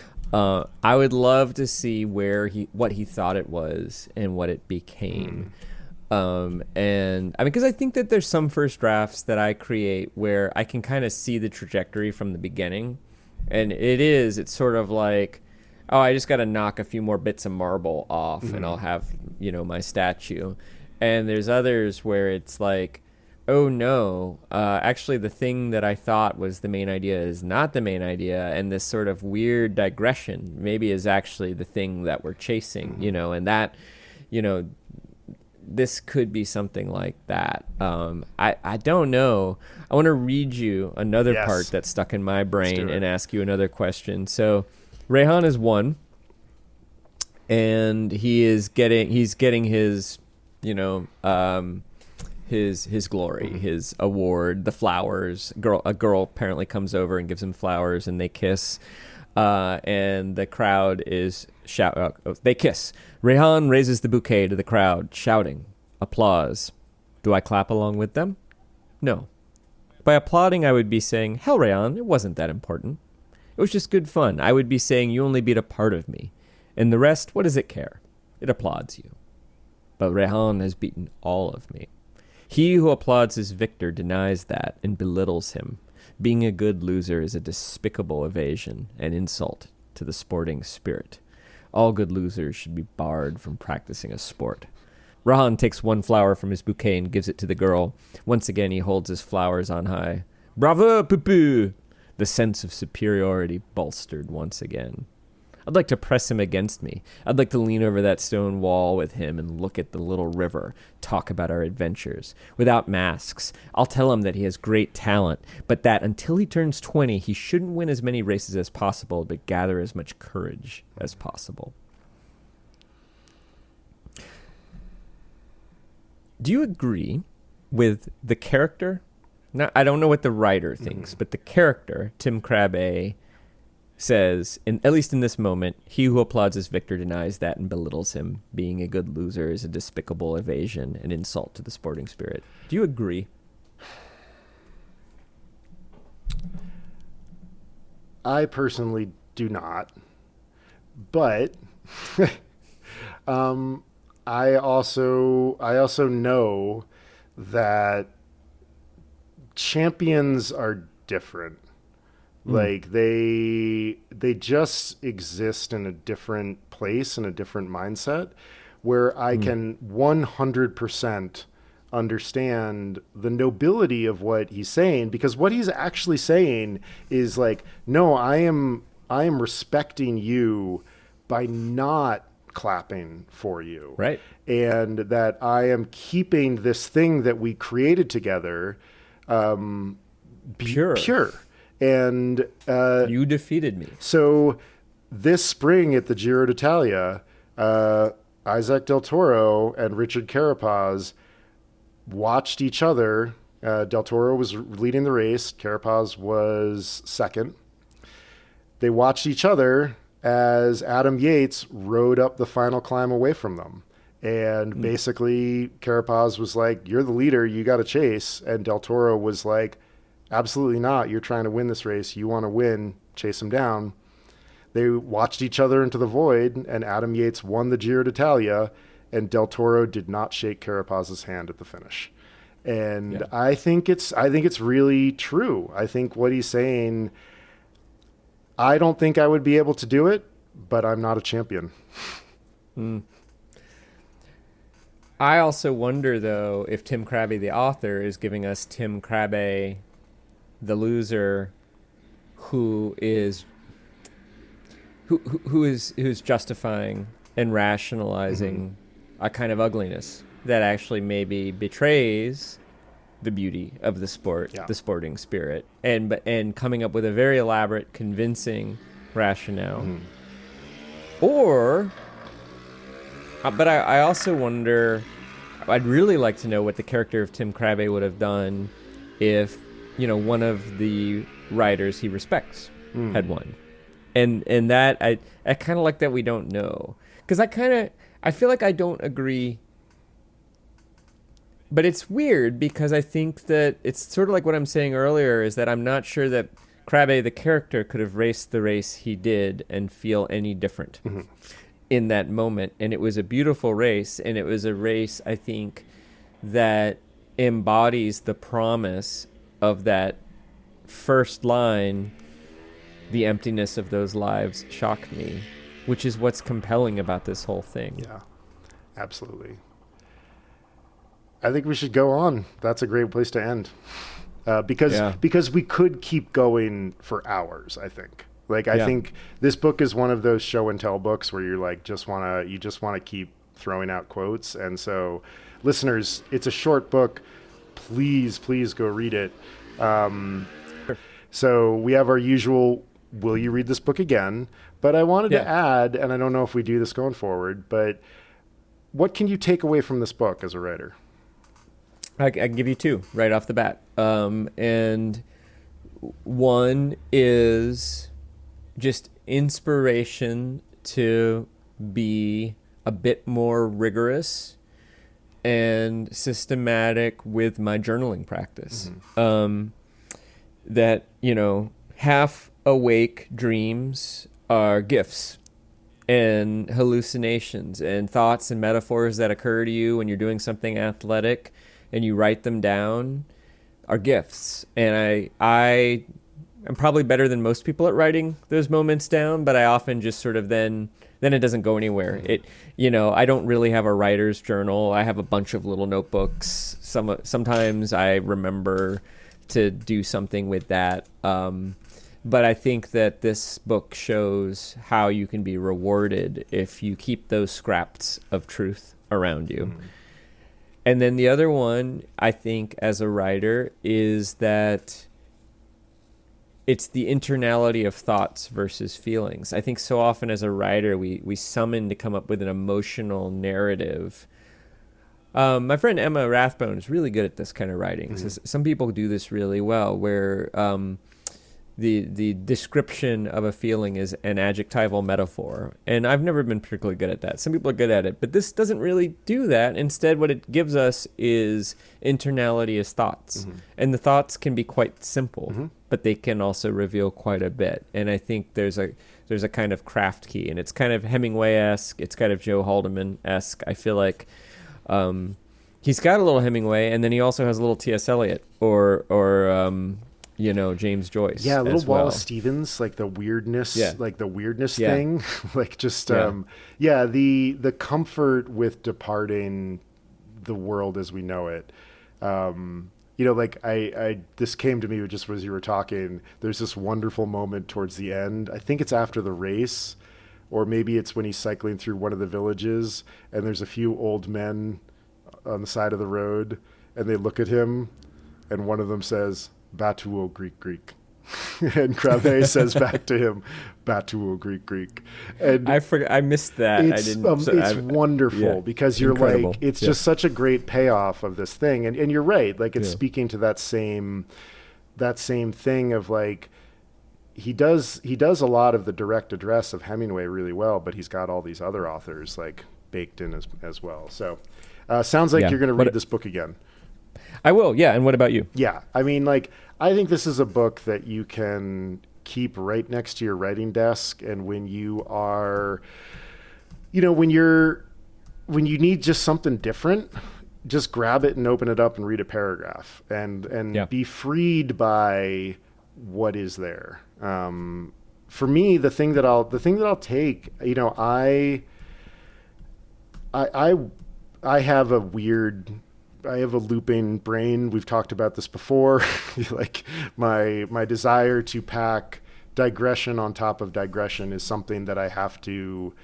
I would love to see what he thought it was and what it became. And I mean, because I think that there's some first drafts that I create where I can kind of see the trajectory from the beginning, and it's sort of like, oh, I just got to knock a few more bits of marble off and I'll have, my statue. And there's others where it's like, oh no, actually the thing that I thought was the main idea is not the main idea, and this sort of weird digression maybe is actually the thing that we're chasing, and that, this could be something like that. I don't know. I want to read you another part that's stuck in my brain and ask you another question. So Rehan is one, and he's getting his, his glory, his award, the flowers. A girl apparently comes over and gives him flowers, and they kiss. And the crowd is they kiss. Rehan raises the bouquet to the crowd, shouting, applause. Do I clap along with them? No. By applauding, I would be saying, hell, Rehan, it wasn't that important. It was just good fun. I would be saying you only beat a part of me. And the rest, what does it care? It applauds you. But Rehan has beaten all of me. He who applauds his victor denies that and belittles him. Being a good loser is a despicable evasion, an insult to the sporting spirit. All good losers should be barred from practicing a sport. Rehan takes one flower from his bouquet and gives it to the girl. Once again, he holds his flowers on high. Bravo, Pupu! The sense of superiority bolstered once again. I'd like to press him against me. I'd like to lean over that stone wall with him and look at the little river, talk about our adventures. Without masks, I'll tell him that he has great talent, but that until he turns 20, he shouldn't win as many races as possible, but gather as much courage as possible. Do you agree with the character? Now, I don't know what the writer thinks, but the character, Tim Krabbe, says, at least in this moment, he who applauds his victor denies that and belittles him. Being a good loser is a despicable evasion, an insult to the sporting spirit. Do you agree? I personally do not, but I also know that champions are different. Like they just exist in a different place, in a different mindset, where I can 100% understand the nobility of what he's saying, because what he's actually saying is like, no, I am respecting you by not clapping for you. Right. And that I am keeping this thing that we created together pure. And you defeated me. So this spring at the Giro d'Italia, Isaac Del Toro and Richard Carapaz watched each other. Del Toro was leading the race. Carapaz was second. they watched each other as Adam Yates rode up the final climb away from them. And basically Carapaz was like, you're the leader, you got to chase. And Del Toro was like, absolutely not. You're trying to win this race. You want to win, chase him down. They watched each other into the void, and Adam Yates won the Giro d'Italia, and Del Toro did not shake Carapaz's hand at the finish. And I think it's really true. I think what he's saying, I don't think I would be able to do it, but I'm not a champion. I also wonder, though, if Tim Krabbe, the author, is giving us Tim Krabbe, the loser, who is justifying and rationalizing a kind of ugliness that actually maybe betrays the beauty of the sport, the sporting spirit, and coming up with a very elaborate, convincing rationale. Or, but I also wonder, I'd really like to know what the character of Tim Krabbe would have done if, one of the writers he respects had won. And that, I kind of like that we don't know. Because I feel like I don't agree. But it's weird because I think that it's sort of like what I'm saying earlier, is that I'm not sure that Krabbe, the character, could have raced the race he did and feel any different in that moment. And it was a beautiful race, and it was a race, I think, that embodies the promise of that first line, the emptiness of those lives shocked me, which is what's compelling about this whole thing. Yeah, absolutely. I think we should go on. That's a great place to end. Because we could keep going for hours, I think. I think this book is one of those show and tell books where you're like, you just want to keep throwing out quotes. And so, listeners, it's a short book. Please go read it. So we have our usual, will you read this book again? But I wanted to add, and I don't know if we do this going forward, but what can you take away from this book as a writer? I can give you two right off the bat. And one is just inspiration to be a bit more rigorous and systematic with my journaling practice. That, half awake dreams are gifts and hallucinations and thoughts and metaphors that occur to you when you're doing something athletic and you write them down are gifts. And I am probably better than most people at writing those moments down, but I often just sort of then it doesn't go anywhere. I don't really have a writer's journal. I have a bunch of little notebooks. Sometimes I remember to do something with that. But I think that this book shows how you can be rewarded if you keep those scraps of truth around you. And then the other one, I think, as a writer, is that it's the internality of thoughts versus feelings. I think so often as a writer, we summon to come up with an emotional narrative. My friend Emma Rathbone is really good at this kind of writing. So some people do this really well, where the description of a feeling is an adjectival metaphor. And I've never been particularly good at that. Some people are good at it, but this doesn't really do that. Instead, what it gives us is internality as thoughts. And the thoughts can be quite simple, but they can also reveal quite a bit. And I think there's a kind of craft key, and it's kind of Hemingway-esque. It's kind of Joe Haldeman-esque. I feel like he's got a little Hemingway, and then he also has a little T.S. Eliot or James Joyce. Yeah, a little Wallace Stevens, like the weirdness, thing. The comfort with departing the world as we know it. This came to me just as you were talking. There's this wonderful moment towards the end. I think it's after the race, or maybe it's when he's cycling through one of the villages, and there's a few old men on the side of the road, and they look at him, and one of them says, "Batuo Greek Greek," and Krabbe says back to him, "Batuo Greek Greek." And I missed that. It's wonderful because you're incredible. It's just such a great payoff of this thing, and you're right. It's speaking to that same thing of he does a lot of the direct address of Hemingway really well, but he's got all these other authors like baked in as well. So sounds like you're going to read this book again. I will. Yeah. And what about you? Yeah. I mean, like, I think this is a book that you can keep right next to your writing desk. And when you are, when you need just something different, just grab it and open it up and read a paragraph and be freed by what is there. For me, the thing that I'll take, I have a looping brain. We've talked about this before. Like my desire to pack digression on top of digression is something that I have to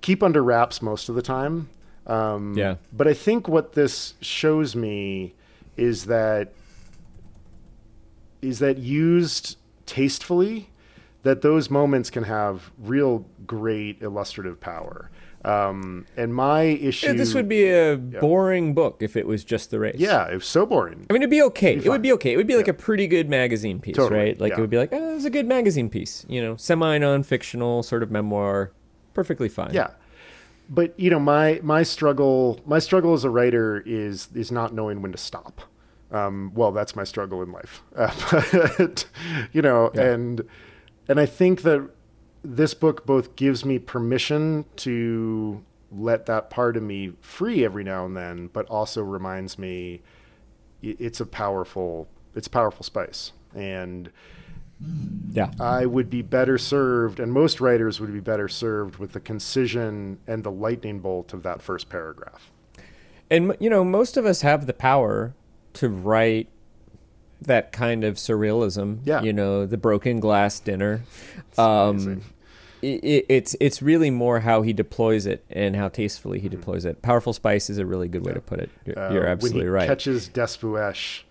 keep under wraps most of the time. But I think what this shows me is that used tastefully, that those moments can have real great illustrative power. And my issue... Yeah, this would be a boring book if it was just the race. Yeah, it was so boring. I mean, it'd be okay. It would be okay. It would be like a pretty good magazine piece, right? Like it would be like, it was a good magazine piece. Semi-non-fictional sort of memoir. Perfectly fine. Yeah. But, my struggle as a writer is not knowing when to stop. Well, that's my struggle in life. But, and I think that this book both gives me permission to let that part of me free every now and then, but also reminds me it's a powerful spice. And I would be better served, and most writers would be better served with the concision and the lightning bolt of that first paragraph. And, most of us have the power to write that kind of surrealism, the broken glass dinner. It's really more how he deploys it and how tastefully he deploys it. Powerful spice is a really good way to put it. You're absolutely right. When he catches Despuesh,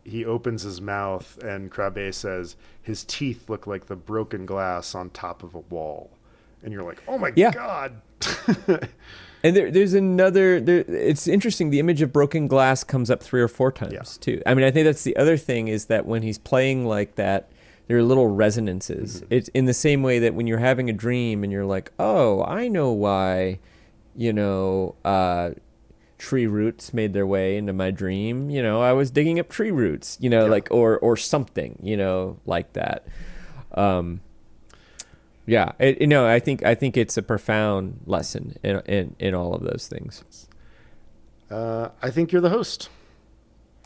he opens his mouth and Krabbe says, his teeth look like the broken glass on top of a wall. And you're like, oh my God. And there's another, it's interesting. The image of broken glass comes up 3 or 4 times too. I mean, I think that's the other thing is that when he's playing like that, there are little resonances. Mm-hmm. It's in the same way that when you're having a dream and you're like, oh, I know why, tree roots made their way into my dream. I was digging up tree roots, like, or something, like that. I think it's a profound lesson in all of those things. I think you're the host.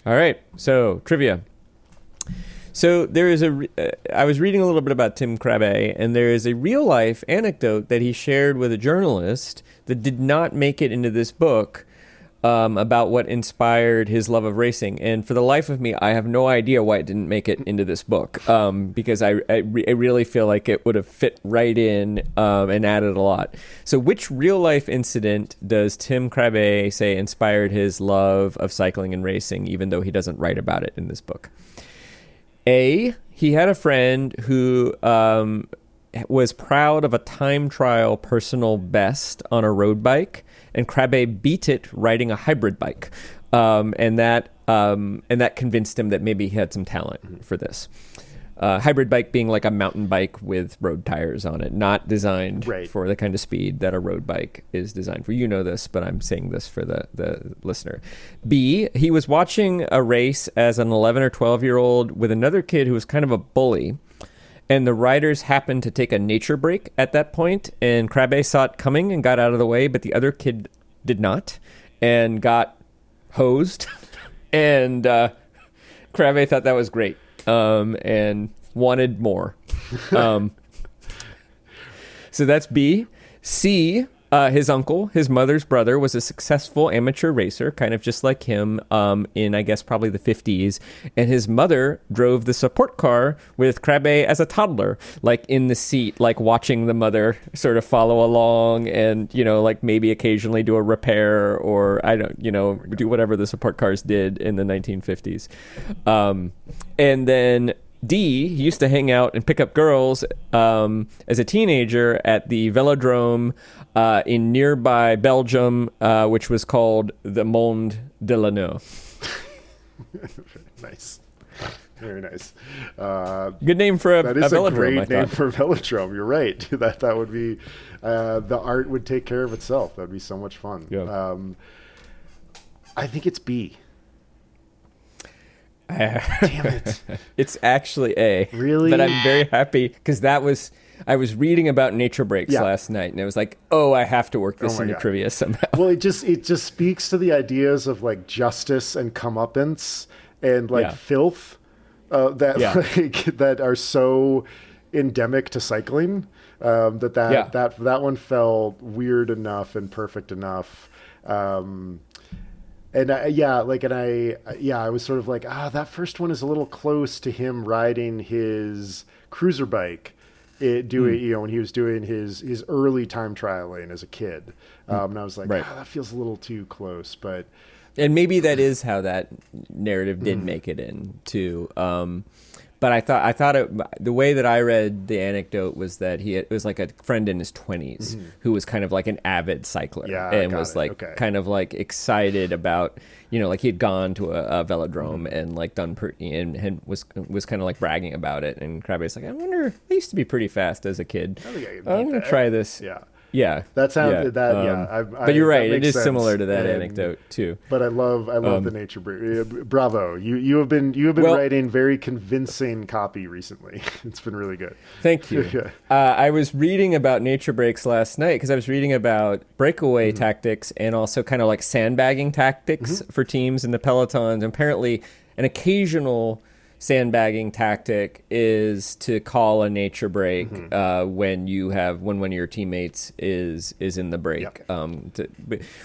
All right. So trivia. So there is I was reading a little bit about Tim Krabbe, and there is a real life anecdote that he shared with a journalist that did not make it into this book, about what inspired his love of racing. And for the life of me, I have no idea why it didn't make it into this book, because I really feel like it would have fit right in and added a lot. So which real-life incident does Tim Krabbe say inspired his love of cycling and racing, even though he doesn't write about it in this book? A, he had a friend who was proud of a time trial personal best on a road bike, and Krabbe beat it riding a hybrid bike, and that convinced him that maybe he had some talent for this. Hybrid bike being like a mountain bike with road tires on it, not designed for the kind of speed that a road bike is designed for. You know this, but I'm saying this for the listener. B, he was watching a race as an 11 or 12-year-old with another kid who was kind of a bully. And the riders happened to take a nature break at that point, and Krabbe saw it coming and got out of the way, but the other kid did not and got hosed. And Krabbe thought that was great and wanted more. So that's B. C, his uncle, his mother's brother, was a successful amateur racer, kind of just like him, in, I guess, probably the 50s. And his mother drove the support car with Krabbe as a toddler, like in the seat, like watching the mother sort of follow along and, like maybe occasionally do a repair or, do whatever the support cars did in the 1950s. And then D, he used to hang out and pick up girls as a teenager at the velodrome in nearby Belgium, which was called the Monde de Lanneau. Nice. Very nice. Good name for a that is velodrome, a great I name thought. for a velodrome. You're right. That would be the art would take care of itself. That'd be so much fun. Yeah. I think it's B. Damn it. It's actually A. Really? But I'm very happy because I was reading about nature breaks Yeah. last night, and it was like, oh, I have to work this my into God. trivia somehow. Well, it just speaks to the ideas of like justice and comeuppance and like Yeah. filth that Yeah. that are so endemic to cycling. That one felt weird enough and perfect enough. I was sort of like, that first one is a little close to him riding his cruiser bike, when he was doing his early time trialing as a kid. And I was like, Right. that feels a little too close, but And maybe that is how that narrative did make it in too. But I thought the way that I read the anecdote was that it was like a friend in his 20s who was kind of like an avid cycler and was like kind of like excited about, like he had gone to a velodrome and like done and was kind of like bragging about it. And Krabbe's like, I wonder, I used to be pretty fast as a kid. I think I could I'm beat gonna that. try this. Yeah. Yeah, That sounds but you're right. that It makes is sense. similar to that And- anecdote too. But I love the nature break. Bravo! You have been writing very convincing copy recently. It's been really good. Thank you. Yeah. I was reading about nature breaks last night because I was reading about breakaway tactics and also kind of like sandbagging tactics for teams in the pelotons. And apparently, an occasional sandbagging tactic is to call a nature break when one of your teammates is in the break.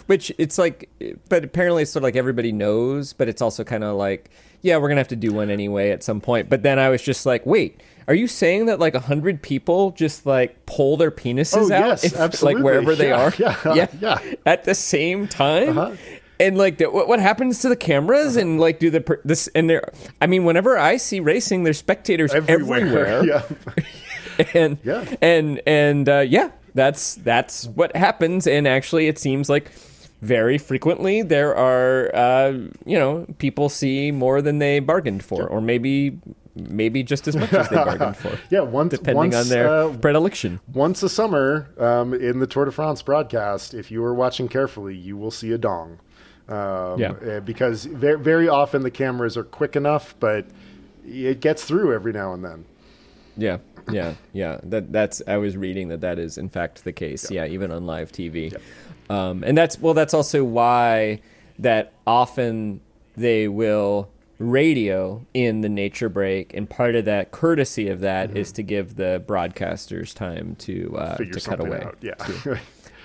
Which it's like, but apparently it's sort of like everybody knows, but it's also kind of like, yeah, we're gonna have to do one anyway at some point. But then I was just like, wait, are you saying that like 100 people just like pull their penises out, yes, absolutely. like wherever they are, Yeah. at the same time? Uh-huh. And like, what happens to the cameras? And like, whenever I see racing, there's spectators everywhere. Yeah. That's what happens. And actually, it seems like very frequently there are, people see more than they bargained for, or maybe just as much as they bargained for. Depending on their predilection. Once a summer, in the Tour de France broadcast, if you are watching carefully, you will see a dong. Because very, very often the cameras are quick enough, but it gets through every now and then. Yeah. That's I was reading that is in fact the case. Yeah, even on live TV. Yeah. And that's also why that often they will radio in the nature break, and part of that courtesy of that is to give the broadcasters time to cut away.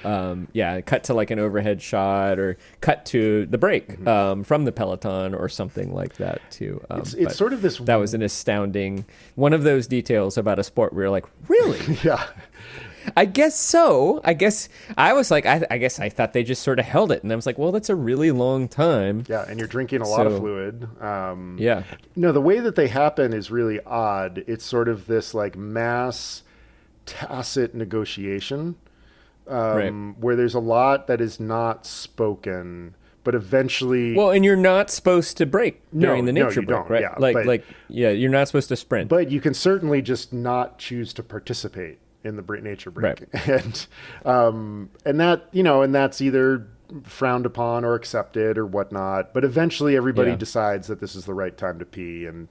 Cut to like an overhead shot or cut to the break from the peloton or something like that too. It's sort of this. That was an astounding one of those details about a sport where you're like, really? Yeah. I guess so. I guess I was like, I guess I thought they just sort of held it, and I was like, well, that's a really long time. Yeah, and you're drinking a lot of fluid. No, the way that they happen is really odd. It's sort of this like mass tacit negotiation. Where there's a lot that is not spoken, but eventually... Well, and you're not supposed to break during the nature break, don't. right? You're not supposed to sprint. But you can certainly just not choose to participate in the nature break. Right. And that, and that's either frowned upon or accepted or whatnot. But eventually everybody decides that this is the right time to pee, and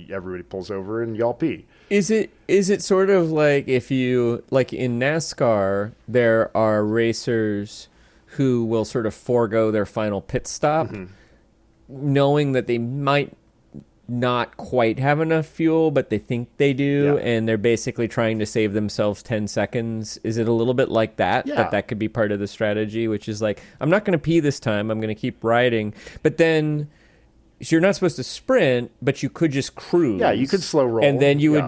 everybody pulls over and y'all pee. Is it sort of like if you, like in NASCAR, there are racers who will sort of forego their final pit stop, knowing that they might not quite have enough fuel, but they think they do, and they're basically trying to save themselves 10 seconds. Is it a little bit like that? Yeah. That could be part of the strategy, which is like, I'm not going to pee this time, I'm going to keep riding. But then... So you're not supposed to sprint, but you could just cruise. Yeah, you could slow roll. And then you would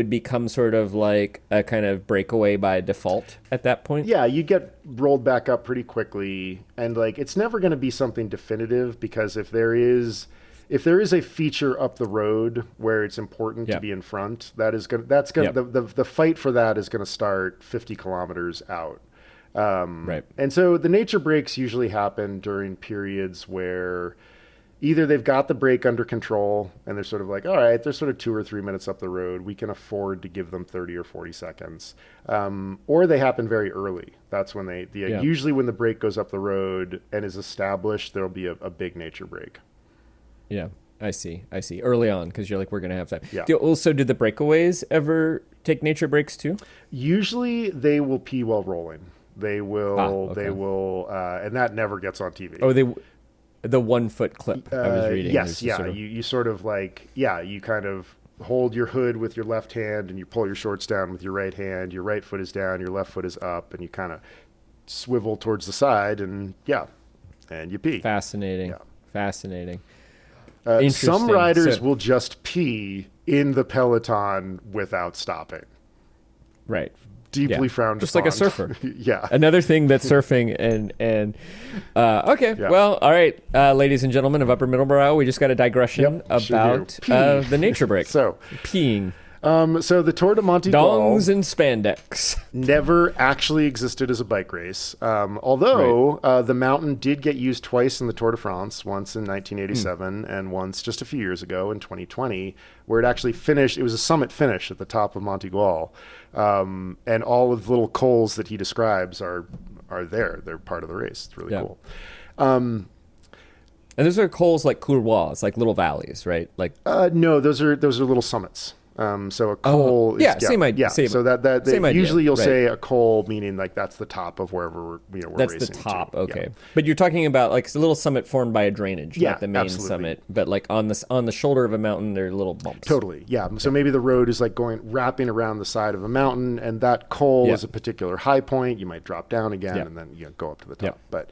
become sort of like a kind of breakaway by default at that point. Yeah, you get rolled back up pretty quickly, and like it's never going to be something definitive, because if there is a feature up the road where it's important to be in front, the fight for that is going to start 50 kilometers out. Right. And so the nature breaks usually happen during periods where either they've got the break under control and they're sort of like, all right, they're sort of 2 or 3 minutes up the road. We can afford to give them 30 or 40 seconds. Or they happen very early. That's when usually when the break goes up the road and is established, there'll be a big nature break. Yeah, I see. Early on, because you're like, we're going to have time. Yeah. Do the breakaways ever take nature breaks too? Usually they will pee while rolling. They will, okay. And that never gets on TV. Oh, the 1 foot clip I was reading. Yes, yeah. You sort of like, you kind of hold your hood with your left hand and you pull your shorts down with your right hand. Your right foot is down, your left foot is up, and you kind of swivel towards the side and you pee. Fascinating. Some riders will just pee in the peloton without stopping. Right. Deeply frowned just upon. like a surfer. Yeah. Another thing that's surfing and okay. Yeah. Well, all right, ladies and gentlemen of Upper Middleborough, we just got a digression about the nature break. So peeing. So the Tour de Monte Dongs and spandex never actually existed as a bike race. Although the mountain did get used twice in the Tour de France, once in 1987 and once just a few years ago in 2020, where it actually finished. It was a summit finish at the top of Monte Gual. And all of the little cols that he describes are there. They're part of the race. It's really cool. And those are cols like couloirs, like little valleys, right? Like no, those are little summits. So a col is same idea. Yeah. So that same usually idea, you'll say a col, meaning like that's the top of wherever we're that's racing. That's the top. To. Okay. Yeah. But you're talking about like it's a little summit formed by a drainage, not the main summit. But like on the shoulder of a mountain, there are little bumps. Totally. Yeah. So maybe the road is like wrapping around the side of a mountain, and that col is a particular high point. You might drop down again, and then go up to the top. But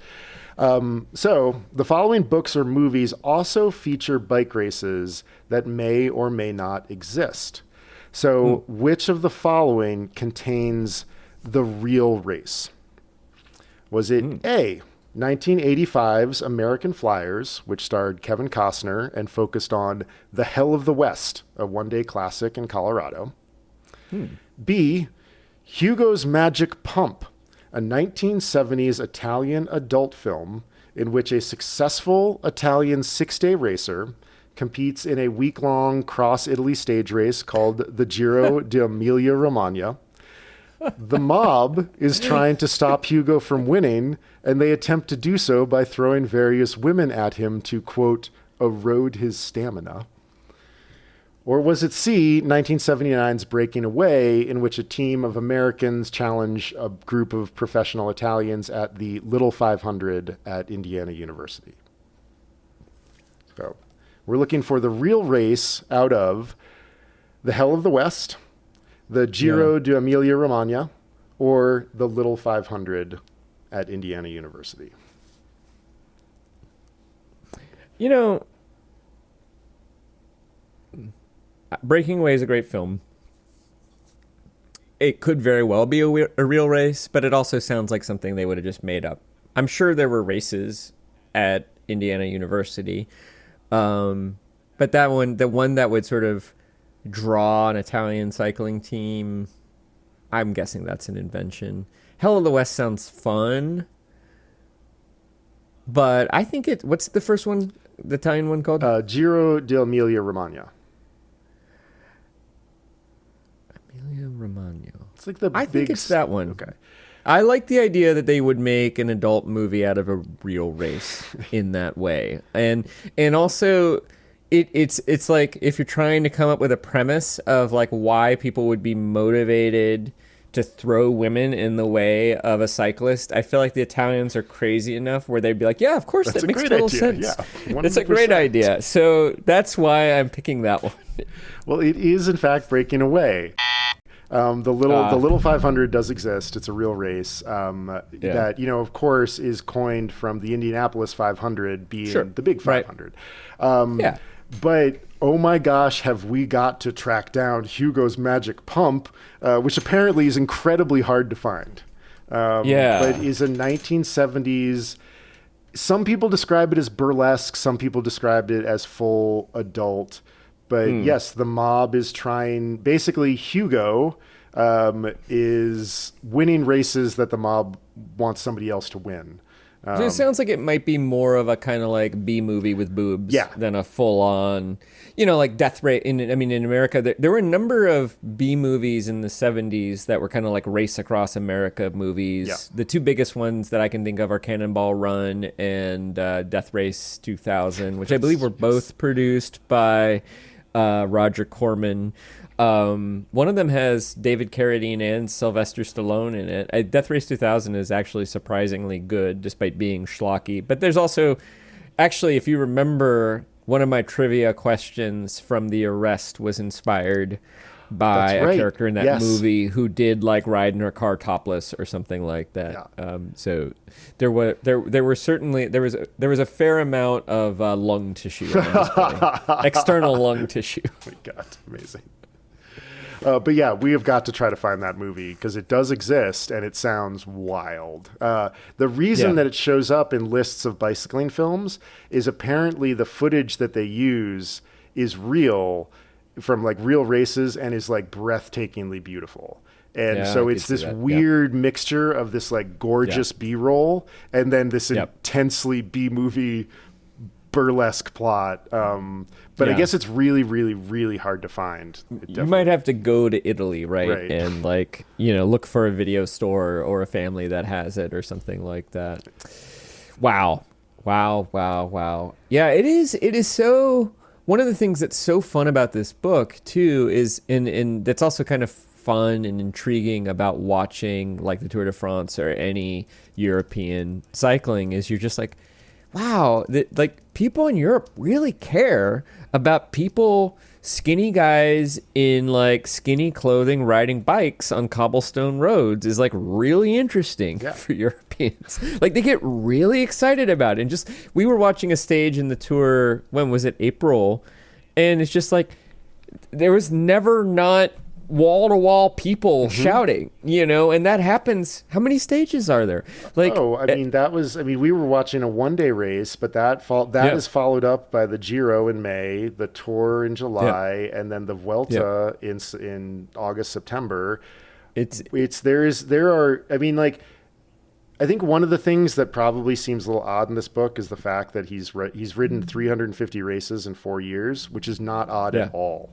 so the following books or movies also feature bike races that may or may not exist. So which of the following contains the real race? Was it A, 1985's American Flyers, which starred Kevin Costner and focused on the Hell of the West, a one-day classic in Colorado? B, Hugo's Magic Pump, a 1970s Italian adult film in which a successful Italian 6-day racer competes in a week-long cross-Italy stage race called the Giro d'Emilia-Romagna. The mob is trying to stop Hugo from winning, and they attempt to do so by throwing various women at him to, quote, erode his stamina. Or was it C, 1979's Breaking Away, in which a team of Americans challenge a group of professional Italians at the Little 500 at Indiana University? So we're looking for the real race out of the Hell of the West, the Giro d'Emilia-Romagna, or the Little 500 at Indiana University. You know, Breaking Away is a great film. It could very well be a real race, but it also sounds like something they would have just made up. I'm sure there were races at Indiana University, but the one that would sort of draw an Italian cycling team, I'm guessing that's an invention. Hell of the West sounds fun, but I think what's the first one, the Italian one called? Giro d'Emilia-Romagna. Emilia-Romagna. It's like I think it's that one. Okay. I like the idea that they would make an adult movie out of a real race in that way. And also it's like if you're trying to come up with a premise of like why people would be motivated to throw women in the way of a cyclist, I feel like the Italians are crazy enough where they'd be like, yeah, of course, that makes total sense. Yeah, it's a great idea. So that's why I'm picking that one. Well, it is in fact Breaking Away. The little 500 does exist. It's a real race that, of course, is coined from the Indianapolis 500 being the big 500. Right. But, oh my gosh, have we got to track down Hugo's Magic Pump, which apparently is incredibly hard to find. But is a 1970s... Some people describe it as burlesque. Some people described it as full adult. But yes, the mob is trying... Basically, Hugo is winning races that the mob wants somebody else to win. So it sounds like it might be more of a kind of like B movie with boobs than a full on, like Death Race. In America, there were a number of B movies in the 70s that were kind of like Race Across America movies. Yeah. The two biggest ones that I can think of are Cannonball Run and Death Race 2000, which I believe were both produced by Roger Corman. One of them has David Carradine and Sylvester Stallone in it. Death Race 2000 is actually surprisingly good, despite being schlocky. But there's also, actually, if you remember, one of my trivia questions from The Arrest was inspired by a character in that movie who did like ride in her car topless or something like that. Yeah. So there was a fair amount of lung tissue on display. External lung tissue. Oh my God, amazing. But yeah, we have got to try to find that movie because it does exist and it sounds wild. The reason that it shows up in lists of bicycling films is apparently the footage that they use is real from like real races and is like breathtakingly beautiful. And so it's this weird mixture of this like gorgeous B-roll and then this intensely B-movie burlesque plot. But I guess it's really, really, really hard to find. You might have to go to Italy, right? And like, look for a video store or a family that has it or something like that. Wow. Yeah, it is so... One of the things that's so fun about this book, too, is, and that's also kind of fun and intriguing about watching like the Tour de France or any European cycling, is you're just like, wow, like people in Europe really care about skinny guys in like skinny clothing riding bikes on cobblestone roads is like really interesting for Europeans. Like they get really excited about it. And just, we were watching a stage in the Tour, when was it, April? And it's just like, there was never not wall-to-wall people shouting, and that happens. How many stages are there? Like, we were watching a one-day race, but that is followed up by the Giro in May, the Tour in July, and then the Vuelta in August, September. I think one of the things that probably seems a little odd in this book is the fact that he's ridden 350 races in 4 years, which is not odd at all.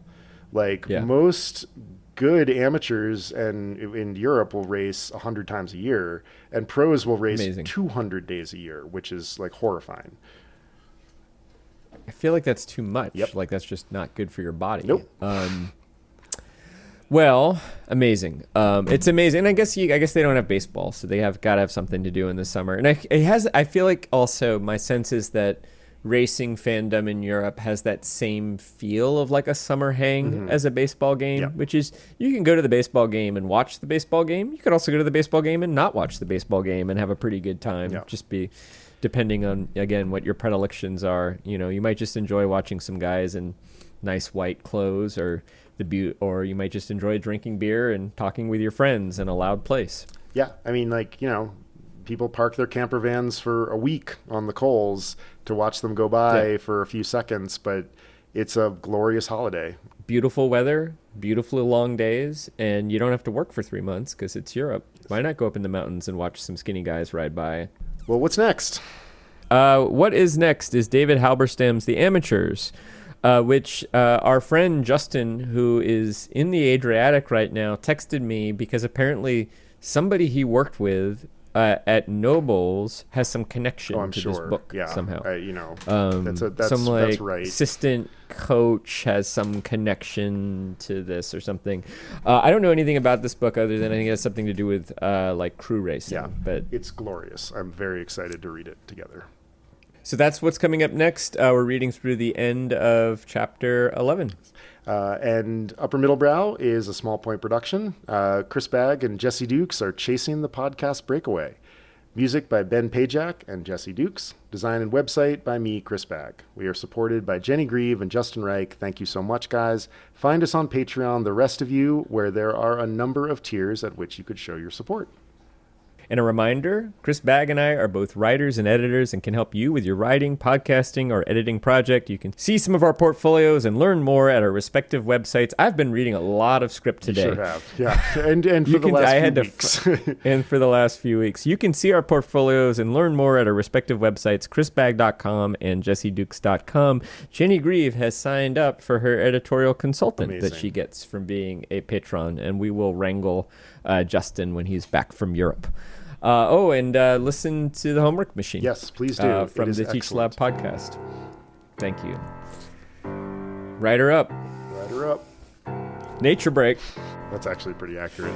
Like most good amateurs and in Europe will race 100 times a year, and pros will race 200 days a year, which is like horrifying. I feel like that's too much. Like that's just not good for your body. Nope. Well, amazing. It's amazing. And I guess they don't have baseball, so they have got to have something to do in the summer. And I feel like also my sense is that racing fandom in Europe has that same feel of like a summer hang as a baseball game, which is you can go to the baseball game and watch the baseball game. You could also go to the baseball game and not watch the baseball game and have a pretty good time. Just be depending on, again, what your predilections are. You might just enjoy watching some guys in nice white clothes, or you might just enjoy drinking beer and talking with your friends in a loud place. Yeah, people park their camper vans for a week on the coals to watch them go by for a few seconds, but it's a glorious holiday. Beautiful weather, beautifully long days, and you don't have to work for 3 months because it's Europe. Why not go up in the mountains and watch some skinny guys ride by? Well, what's next? What is next is David Halberstam's The Amateurs, which our friend Justin, who is in the Adriatic right now, texted me because apparently somebody he worked with at Nobles has some connection to this book somehow. That's right. Assistant coach has some connection to this or something. I don't know anything about this book other than I think it has something to do with like crew racing. Yeah, but it's glorious. I'm very excited to read it together. So that's what's coming up next. We're reading through the end of chapter 11. And Upper Middlebrow is a Small Point production. Chris Bagg and Jesse Dukes are chasing the podcast breakaway. Music by Ben Pajak and Jesse Dukes. Design and website by me, Chris Bagg. We are supported by Jenny Grieve and Justin Reich. Thank you so much, guys. Find us on Patreon, the rest of you, where there are a number of tiers at which you could show your support. And a reminder, Chris Bagg and I are both writers and editors and can help you with your writing, podcasting, or editing project. You can see some of our portfolios and learn more at our respective websites. I've been reading a lot of script today. You sure have, yeah. And for the last few weeks. And for the last few weeks. You can see our portfolios and learn more at our respective websites, chrisbagg.com and jessedukes.com. Jenny Grieve has signed up for her editorial consultant that she gets from being a patron, and we will wrangle Justin when he's back from Europe. And listen to The Homework Machine. Yes, please do. From the Teach Lab podcast. Thank you. Writer up. Writer up. Nature break. That's actually pretty accurate.